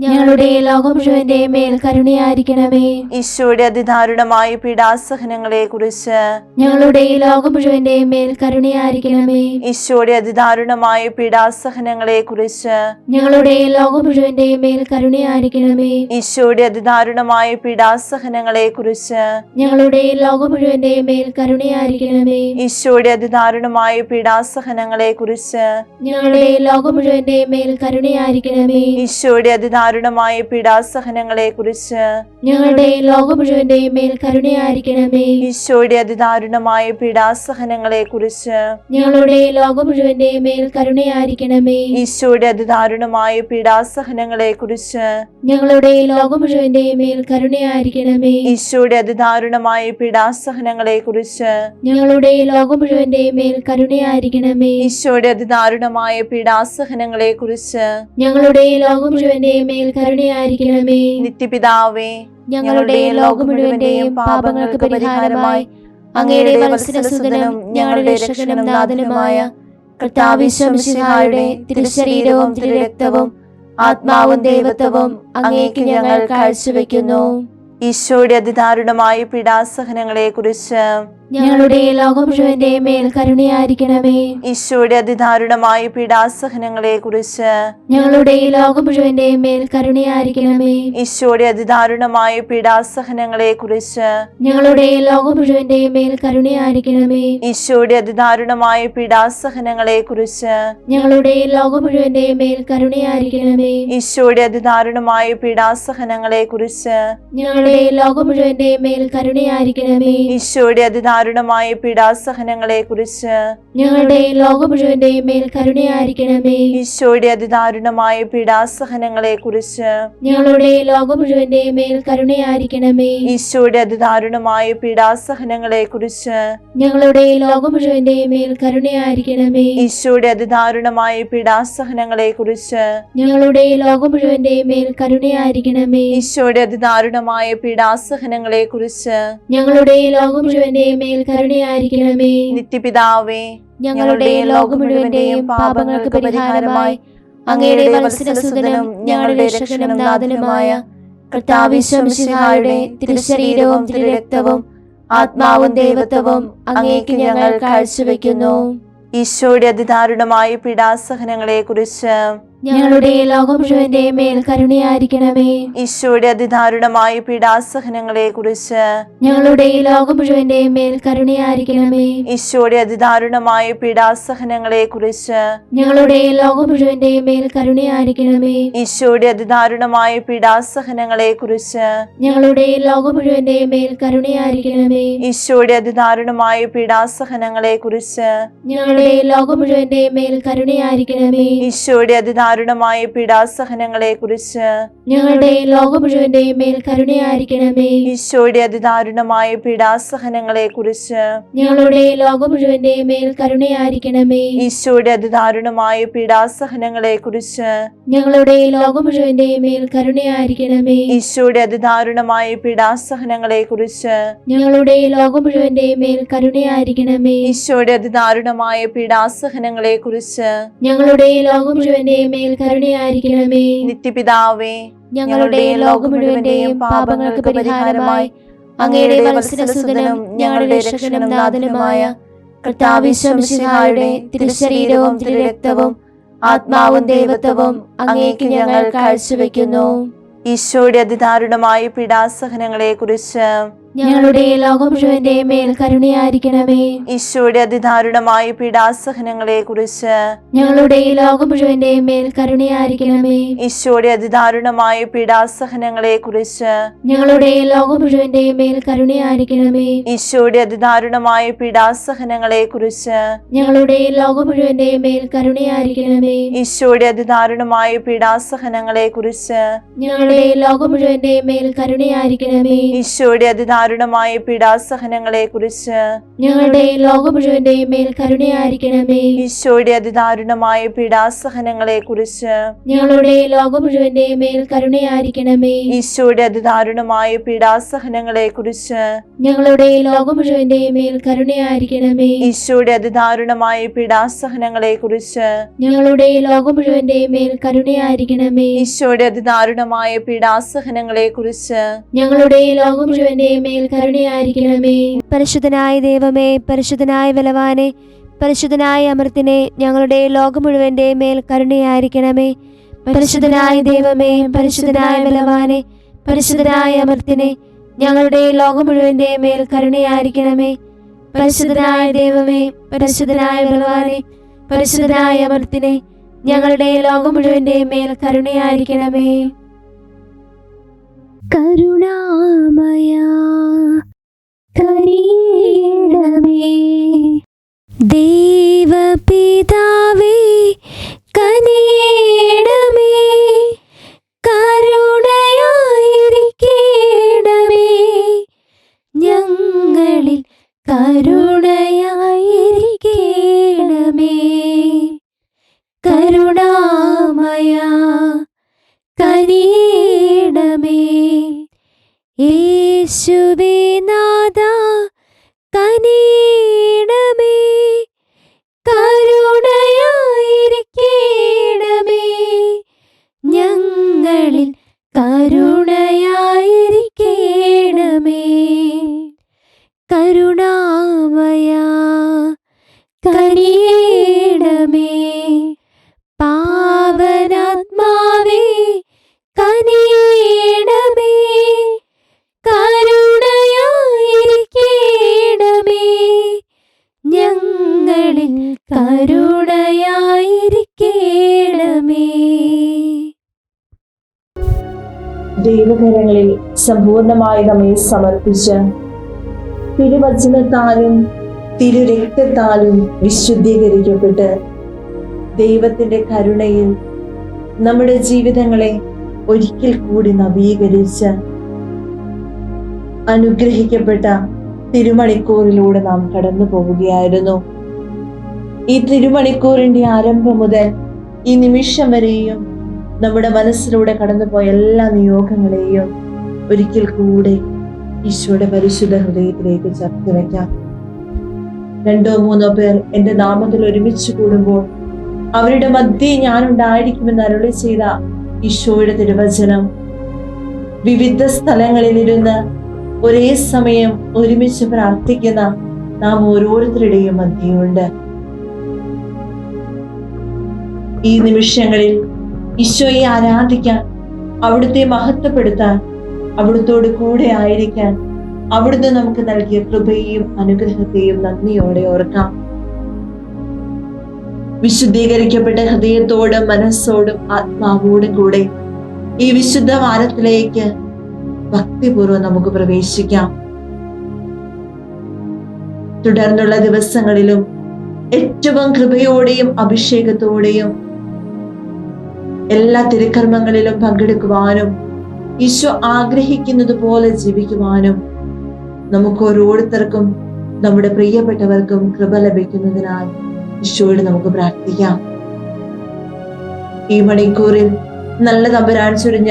ഞങ്ങളുടെ ലോകം മുഴുവന്റെ മേൽ കരുണയായിരിക്കണമേ. ഈശോയുടെ അതിദാരുണമായ പീഡാസഹനങ്ങളെ കുറിച്ച് ഞങ്ങളുടെ ലോകം മുഴുവന്റെ മേൽ കരുണയായിരിക്കണമേ. ഈശോയുടെ അതിദാരുണമായ പീഡാസഹനങ്ങളെ കുറിച്ച് ഞങ്ങളുടെ ലോകം മുഴുവന്റെ മേൽ കരുണയായിരിക്കണമേ. ഈശോയുടെ അതിദാരുണമായ പീഡാസഹനങ്ങളെ കുറിച്ച് ഞങ്ങളുടെ ലോകം മുഴുവന്റെ മേൽ കരുണയായിരിക്കണമേ. ഈശോയുടെ അതിദാരുണമായ പീഡാസഹനങ്ങളെ കുറിച്ച് ഞങ്ങളുടെ ലോകം മുഴുവന്റെ മേൽ കരുണയായിരിക്കണമേ. ഈശോയുടെ അതിദാരുണമായ പീഡാസഹനങ്ങളെ കുറിച്ച് ഞങ്ങളുടെ ലോകം മുഴുവന്റെ മേൽ കരുണയായിരിക്കണമേ. ഈശോയുടെ അതിദാരുണമായ പീഡാസഹനങ്ങളെ കുറിച്ച് ഞങ്ങളുടെ ലോകം മുഴുവന്റെ മേൽ കരുണയായിരിക്കണമേ. ഈശോയുടെ അതിദാരുണമായ പീഡാസഹനങ്ങളെ കുറിച്ച് ഞങ്ങളുടെ ലോകം മുഴുവന്റെ മേൽ കരുണയായിരിക്കണമേ. ഈശോയുടെ അതിദാരുണമായ പീഡാസഹനങ്ങളെ കുറിച്ച് ഞങ്ങളുടെ ലോകം മുഴുവന്റെ മേൽ കരുണയായിരിക്കണമേ. ഈശോയുടെ അതിദാരുണമായ പീഡാസഹനങ്ങളെ കുറിച്ച് ഞങ്ങളുടെ ലോകം മുഴുവന്റെ മേൽ കരുണയായിരിക്കണമേ. നിത്യപിതാവേ, ഞങ്ങളുടെ ലോകം മുഴുവന്റെയും പാപങ്ങൾക്ക് പരിഹാരമായി അങ്ങയുടെ വത്സലസുതനും ഞങ്ങളുടെ രക്ഷകനും നാഥനുമായ കർത്താവ് മിശിഹായുടെ തിരുശരീരവും തിരുരക്തവും ആത്മാവും ദൈവത്വവും അങ്ങേക്ക് ഞങ്ങൾ കാഴ്ചവെക്കുന്നു. ഈശോയുടെ അതിദാരുണമായ പീഡാസഹനങ്ങളെ കുറിച്ച് ഞങ്ങളുടെ ലോകം മുഴുവന്റെ മേൽ കരുണയായിരിക്കണമേ. ഈശോയുടെ അതിദാരുണമായ പീഡാസഹനങ്ങളെ കുറിച്ച് ഞങ്ങളുടെ ലോകം മുഴുവന്റെ മേൽ കരുണയായിരിക്കണമേ. ഈശോയുടെ അതിദാരുണമായ പീഡാസഹനങ്ങളെ കുറിച്ച് ഞങ്ങളുടെ ലോകം മുഴുവന്റെ മേൽ കരുണയായിരിക്കണമേ. ഈശോയുടെ അതിദാരുണമായ പീഡാസഹനങ്ങളെ കുറിച്ച് ഞങ്ങളുടെ ലോകം മുഴുവന്റെ മേൽ കരുണയായിരിക്കണമേ. ഈശോയുടെ അതിദാരുണമായ പീഡാസഹനങ്ങളെ കുറിച്ച് ഞങ്ങളുടെ ലോകം മുഴുവന്റെ മേൽ കരുണയായിരിക്കണമേ. ഈശോയുടെ അതിദാരുണമായ പീഡാസഹനങ്ങളെ കുറിച്ച് ഞങ്ങളുടെ ലോകം മുഴുവന്റെ മേൽ കരുണയായിരിക്കണമേ. ഈശോയുടെ അതിദാരുണമായ പീഡാസഹനങ്ങളെ കുറിച്ച് ഞങ്ങളുടെ ലോകം മുഴുവന്റെ മേൽ കരുണയായിരിക്കണമേ. ഈശോയുടെ അതിദാരുണമായ പീഡാസഹനങ്ങളെ കുറിച്ച് ഞങ്ങളുടെ ലോകം മുഴുവന്റെ മേൽ കരുണയായിരിക്കണമേ. ഈശോയുടെ അതിദാരുണമായ പീഡാസഹനങ്ങളെ കുറിച്ച് ഞങ്ങളുടെ ലോകം മുഴുവന്റെ മേൽ കരുണയായിരിക്കണമേ. ഈശോയുടെ അതിദാരുണമായ പീഡാസഹനങ്ങളെ കുറിച്ച് ഞങ്ങളുടെ ലോകം മുഴുവന്റെ മേൽ കരുണയായിരിക്കണമേ. നിത്യപിതാവേ, ഞങ്ങളുടെ ലോകം മുഴുവന്റെയും പാപങ്ങൾക്ക് പരിഹാരമായി അങ്ങയുടെ വത്സലസുതനും ഞങ്ങളുടെ രക്ഷകനും നാഥനുമായ കർത്താവ് മിശിഹായുടെ തിരുശരീരവും തിരുരക്തവും ആത്മാവും ദൈവത്വവും അങ്ങേക്ക് ഞങ്ങൾ കാഴ്ചവെക്കുന്നു. ഈശോയുടെ അതിദാരുണമായ പീഡാസഹനങ്ങളെ കുറിച്ച് ഞങ്ങളുടെ ലോകം മുഴുവന്റെ മേൽ കരുണയായിരിക്കണമേ. ഈശോയുടെ അതിദാരുണമായ പീഡാസഹനങ്ങളെ കുറിച്ച് ഞങ്ങളുടെ ലോകം മുഴുവന്റെ മേൽ കരുണയായിരിക്കണമേ. ഈശോയുടെ അതിദാരുണമായ പീഡാസഹനങ്ങളെ കുറിച്ച് ഞങ്ങളുടെ ലോകം മുഴുവന്റെ മേൽ കരുണയായിരിക്കണമേ. ഈശോയുടെ അതിദാരുണമായ പീഡാസഹനങ്ങളെ കുറിച്ച് ഞങ്ങളുടെ ലോകം മുഴുവന്റെ മേൽ കരുണയായിരിക്കണമേ. ഈശോയുടെ അതിദാരുണമായ പീഡാസഹനങ്ങളെ കുറിച്ച് ഞങ്ങളുടെ ലോകം മുഴുവന്റെ മേൽ കരുണയായിരിക്കണമേ. ഈശോയുടെ അതിദാരുണമായ പീഡാസഹനങ്ങളെ കുറിച്ച് ഞങ്ങളുടെ ലോകം മുഴുവന്റെ മേൽ കരുണയായിരിക്കണമേ. ഈശോയുടെ അതിദാരുണമായ അതിദാരുണമായ പീഡാസഹനങ്ങളെ കുറിച്ച് ഞങ്ങളുടെയും ലോകം മുഴുവന്റെയും മേൽ കരുണയായിരിക്കണമേ. ഈശോയുടെ അതിദാരുണമായ പീഡാസഹനങ്ങളെ കുറിച്ച് ഞങ്ങളുടെയും ലോകം മുഴുവന്റെയും മേൽ കരുണയായിരിക്കണമേ. ഈശോയുടെ അതിദാരുണമായ പീഡാസഹനങ്ങളെ കുറിച്ച് ഞങ്ങളുടെയും ലോകം മുഴുവന്റെയും മേൽ കരുണയായിരിക്കണമേ. ഈശോയുടെ അതിദാരുണമായ പീഡാസഹനങ്ങളെ കുറിച്ച് ഞങ്ങളുടെയും ലോകം മുഴുവന്റെയും മേൽ കരുണയായിരിക്കണമേ. ഈശോയുടെ അതിദാരുണമായ പീഡാസഹനങ്ങളെ കുറിച്ച് ഞങ്ങളുടെയും ലോകം മുഴുവന്റെയും മേൽ കരുണയായിരിക്കണമേ. നിത്യപിതാവേ, ഞങ്ങളുടെയും ലോകം മുഴുവന്റെയും പാപങ്ങൾക്ക് പരിഹാരമായി അങ്ങയുടെ വത്സലസുതനും ഞങ്ങളുടെ രക്ഷകനും നാഥനുമായ കർത്താവിശ്വ മിശിഹായുടെ തിരുശരീരവും തിരുരക്തവും ആത്മാവും ദൈവത്വവും അങ്ങേക്ക് ഞങ്ങൾ കാഴ്ചവെക്കുന്നു. ഈശോയുടെ അതിദാരുണമായ പീഡാസഹനങ്ങളെ കുറിച്ച് ഞങ്ങളുടെ ലോകം മുഴുവന്റെയും മേൽ കരുണയായിരിക്കണമേ. ഈശോയുടെ അതിദാരുണമായ പീഡാസഹനങ്ങളെ കുറിച്ച് ഞങ്ങളുടെ ലോകം മുഴുവന്റെയും മേൽ കരുണയായിരിക്കണമേ. ഈശോയുടെ അതിദാരുണമായ പീഡാസഹനങ്ങളെ കുറിച്ച് ഞങ്ങളുടെ ലോകം മുഴുവന്റെയും മേൽ കരുണയായിരിക്കണമേ. ഈശോയുടെ അതിദാരുണമായ പീഡാസഹനങ്ങളെ കുറിച്ച് ഞങ്ങളുടെ ലോകം മുഴുവന്റെയും മേൽ കരുണയായിരിക്കണമേ. ഈശോയുടെ അതിദാരുണമായ പീഡാസഹനങ്ങളെ കുറിച്ച് ഞങ്ങളുടെ ലോകം മുഴുവന്റെയും മേൽ കരുണയായിരിക്കണമേ. ഈശോയുടെ അതിദാരുണമായ പീഡാസഹനങ്ങളെ കുറിച്ച് ഞങ്ങളുടെ ലോകം മുഴുവന്റെയും മേൽ കരുണയായിരിക്കണമേ. ഈശോയുടെ അതിദാരുണമായ പീഡാസഹനങ്ങളെ കുറിച്ച് ഞങ്ങളുടെ ലോകം മുഴുവന്റെയും മേൽ കരുണയായിരിക്കണമേ. ഈശോയുടെ അതിദാരുണമായ പീഡാസഹനങ്ങളെ കുറിച്ച് ഞങ്ങളുടെ ലോകം മുഴുവന്റെയും മേൽ കരുണയായിരിക്കണമേ. ഈശോയുടെ അതിദാരുണമായ പീഡാസഹനങ്ങളെ കുറിച്ച് ഞങ്ങളുടെ ലോകം മുഴുവന്റെയും മേൽ കരുണയായിരിക്കണമേ. ഈശോയുടെ അതിദാരുണമായ പീഡാസഹനങ്ങളെ കുറിച്ച് ഞങ്ങളുടെ ലോകം മുഴുവന്റെയും മേൽ കരുണയായിരിക്കണമേ. പരിശുദ്ധനായ ദൈവമേ, പരിശുദ്ധനായ ബലവാനെ, പരിശുദ്ധനായ അമർത്തിനെ, ഞങ്ങളുടെ ലോകം മുഴുവന്റെയും മേൽ കരുണയായിരിക്കണമേ. പരിശുദ്ധനായ ദൈവമേ, പരിശുദ്ധനായ ബലവാനെ, പരിശുദ്ധനായ അമർത്തിനെ, ഞങ്ങളുടെ ലോകം മുഴുവന്റെയും മേൽ കരുണയായിരിക്കണമേ. പരിശുദ്ധനായ ദൈവമേ, പരിശുദ്ധനായ ബലവാനെ, പരിശുദ്ധനായ അമർത്തിനെ, ഞങ്ങളുടെ ലോകം മുഴുവന്റെയും മേൽ കരുണയായിരിക്കണമേ. കരുണാമയ കനിയണമേ. ദൈവപിതാവേ കനിയണമേ. കരുണയായിരിക്കണമേ. ഞങ്ങളിൽ കരുണയായിരിക്കണമേ. കരുണാമയ കനിയണമേ. യേശുവേ നാഥാ കനിയണമേ. കരുണയായിരിക്കണമേ. ഞങ്ങളിൽ കരുണയായിരിക്കണമേ. കരുണാമയ കനിയണമേ. പാവനാത്മാവേ കനിയണമേ. കരുണയായിരിക്കണമേ. ഞങ്ങളിൽ കരുണയായിരിക്കണമേ. ദൈവകരങ്ങളിൽ സമ്പൂർണമായി നമ്മെ സമർപ്പിച്ച് തിരുവചനത്താലും തിരുരക്തത്താലും വിശുദ്ധീകരിക്കപ്പെട്ട് ദൈവത്തിന്റെ കരുണയിൽ നമ്മുടെ ജീവിതങ്ങളെ ഒരിക്കൽ കൂടി നവീകരിച്ച് അനുഗ്രഹിക്കപ്പെട്ട തിരുമണിക്കൂറിലൂടെ നാം കടന്നു പോവുകയായിരുന്നു. ഈ തിരുമണിക്കൂറിന്റെ ആരംഭം മുതൽ ഈ നിമിഷം വരെയും നമ്മുടെ മനസ്സിലൂടെ കടന്നുപോയ എല്ലാ നിയോഗങ്ങളെയും ഒരിക്കൽ കൂടെ ഈശോയുടെ പരിശുദ്ധ ഹൃദയത്തിലേക്ക് ചേർത്ത് വയ്ക്കാം. 2-3 പേർ എന്റെ നാമത്തിൽ ഒരുമിച്ച് കൂടുമ്പോൾ അവരുടെ മധ്യേ ഞാനുണ്ടായിരിക്കുമെന്ന് അരുളി ചെയ്ത ഈശോയുടെ തിരുവചനം വിവിധ സ്ഥലങ്ങളിലിരുന്ന് ഒരേ സമയം ഒരുമിച്ച് പ്രാർത്ഥിക്കുന്ന നാം ഓരോരുത്തരുടെയും മധ്യയുണ്ട്. ഈ നിമിഷങ്ങളിൽ ഈശോയെ ആരാധിക്കാൻ, അവിടുത്തെ മഹത്വപ്പെടുത്താൻ, അവിടുത്തോട് കൂടെ ആയിരിക്കാൻ അവിടുന്ന് നമുക്ക് നൽകിയ കൃപയെയും അനുഗ്രഹത്തെയും നന്ദിയോടെ ഓർക്കാം. വിശുദ്ധീകരിക്കപ്പെട്ട ഹൃദയത്തോടും മനസ്സോടും ആത്മാവോടും കൂടെ ഈ വിശുദ്ധ വാരത്തിലേക്ക് ഭക്തിപൂർവ്വം നമുക്ക് പ്രവേശിക്കാം. തുടർന്നുള്ള ദിവസങ്ങളിലും ഏറ്റവും കൃപയോടെയും അഭിഷേകത്തോടെയും എല്ലാ തിരുക്കർമ്മങ്ങളിലും പങ്കെടുക്കുവാനും ഈശോ ആഗ്രഹിക്കുന്നത് പോലെ ജീവിക്കുവാനും നമുക്ക് ഓരോരുത്തർക്കും നമ്മുടെ പ്രിയപ്പെട്ടവർക്കും കൃപ ലഭിക്കുന്നതിനായി ഈശോയോട് നമുക്ക് പ്രാർത്ഥിക്കാം. ഈ മണിക്കൂറിൽ നല്ല തമ്പുരാൻ ചൊരിഞ്ഞ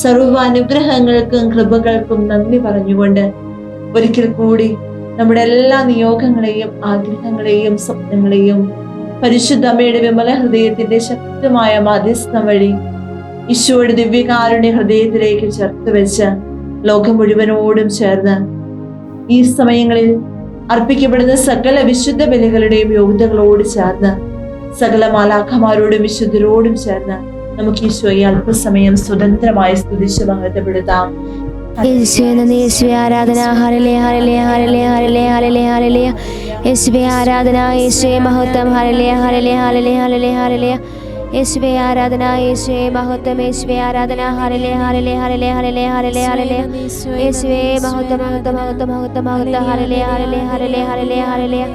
സർവ്വ അനുഗ്രഹങ്ങൾക്കും കൃപകൾക്കും നന്ദി പറഞ്ഞുകൊണ്ട് ഒരിക്കൽ കൂടി നമ്മുടെ എല്ലാ നിയോഗങ്ങളെയും ആഗ്രഹങ്ങളെയും സ്വപ്നങ്ങളെയും പരിശുദ്ധ അമ്മയുടെ വിമല ഹൃദയത്തിന്റെ ശക്തമായ മധ്യസ്ഥം വഴി ഈശോയുടെ ദിവ്യകാരുണ്യ ഹൃദയത്തിലേക്ക് ചേർത്ത് വെച്ച് ലോകം മുഴുവനോടും ചേർന്ന് ഈ സമയങ്ങളിൽ അർപ്പിക്കപ്പെടുന്ന സകല വിശുദ്ധ ബലികളുടെയും യോഗ്യതകളോട് ചേർന്ന് സകല മാലാഖമാരോടും വിശുദ്ധരോടും ചേർന്ന് നമുക്ക് ഈശോയെ അല്പസമയം സ്വതന്ത്രമായി സ്തുതിച്ച് മഹത്വപ്പെടുത്താം. യേശുവേ ആരാധന, hallelujah hallelujah hallelujah hallelujah hallelujah. യേശുവേ ആരാധന, യേശുവേ മഹത്വം, hallelujah hallelujah hallelujah hallelujah hallelujah. യേശുവേ ആരാധന, യേശുവേ മഹത്വം, യേശുവേ ആരാധന, hallelujah hallelujah hallelujah hallelujah hallelujah hallelujah. യേശുവേ മഹത്വം മഹത്വം മഹത്വം മഹത്വം മഹത്വം, hallelujah hallelujah hallelujah hallelujah hallelujah.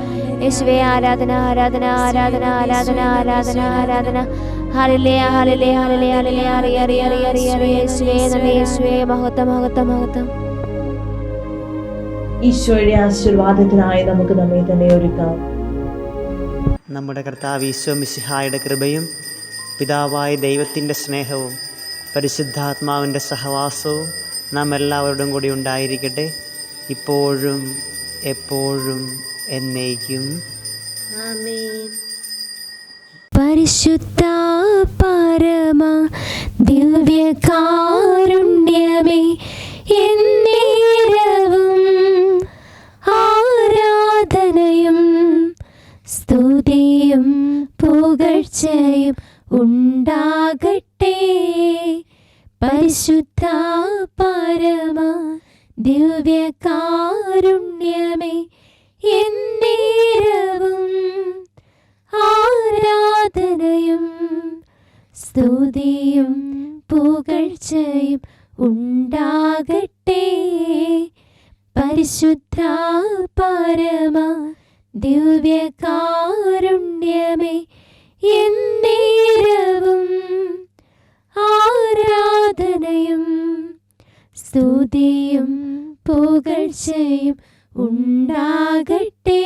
യേശുവേ ആരാധന ആരാധന ആരാധന ആരാധന ആരാധന ആരാധന, hallelujah hallelujah hallelujah hallelujah. Hari Hari Hari Hari Hari. യേശുവേ നന്ദി, യേശുവേ മഹത്വം മഹത്വം മഹത്വം. ഈശോയുടെ ആശീർവാദത്തിനായി നമുക്ക് നമ്മെ തന്നെ ഒരുക്കാം. നമ്മുടെ കർത്താവ് ഈശോ മിശിഹായുടെ കൃപയും പിതാവായ ദൈവത്തിൻ്റെ സ്നേഹവും പരിശുദ്ധാത്മാവിൻ്റെ സഹവാസവും നാം എല്ലാവരോടും കൂടി ഉണ്ടായിരിക്കട്ടെ, ഇപ്പോഴും എപ്പോഴും എന്നേക്കും. ആമേൻ. പരിശുദ്ധ പരമ ദിവ്യകാരുണ്യമേ, എന്നേരവും ആരാധനയും സ്തുതിയും പുകഴ്ചയും ഉണ്ടാകട്ടെ. പരിശുദ്ധ പരമ ദിവ്യകാരുണ്യമേ, എന്നേരവും ആരാധനയും സ്തുതിയും പുകഴ്ചയും ഉണ്ടാകട്ടെ. പരിശുദ്ധ പരമ ദിവ്യകാരുണ്യമേ, എന്നേരവും ആരാധനയും സ്തുതിയും പുകഴ്ചയും ഉണ്ടാകട്ടെ.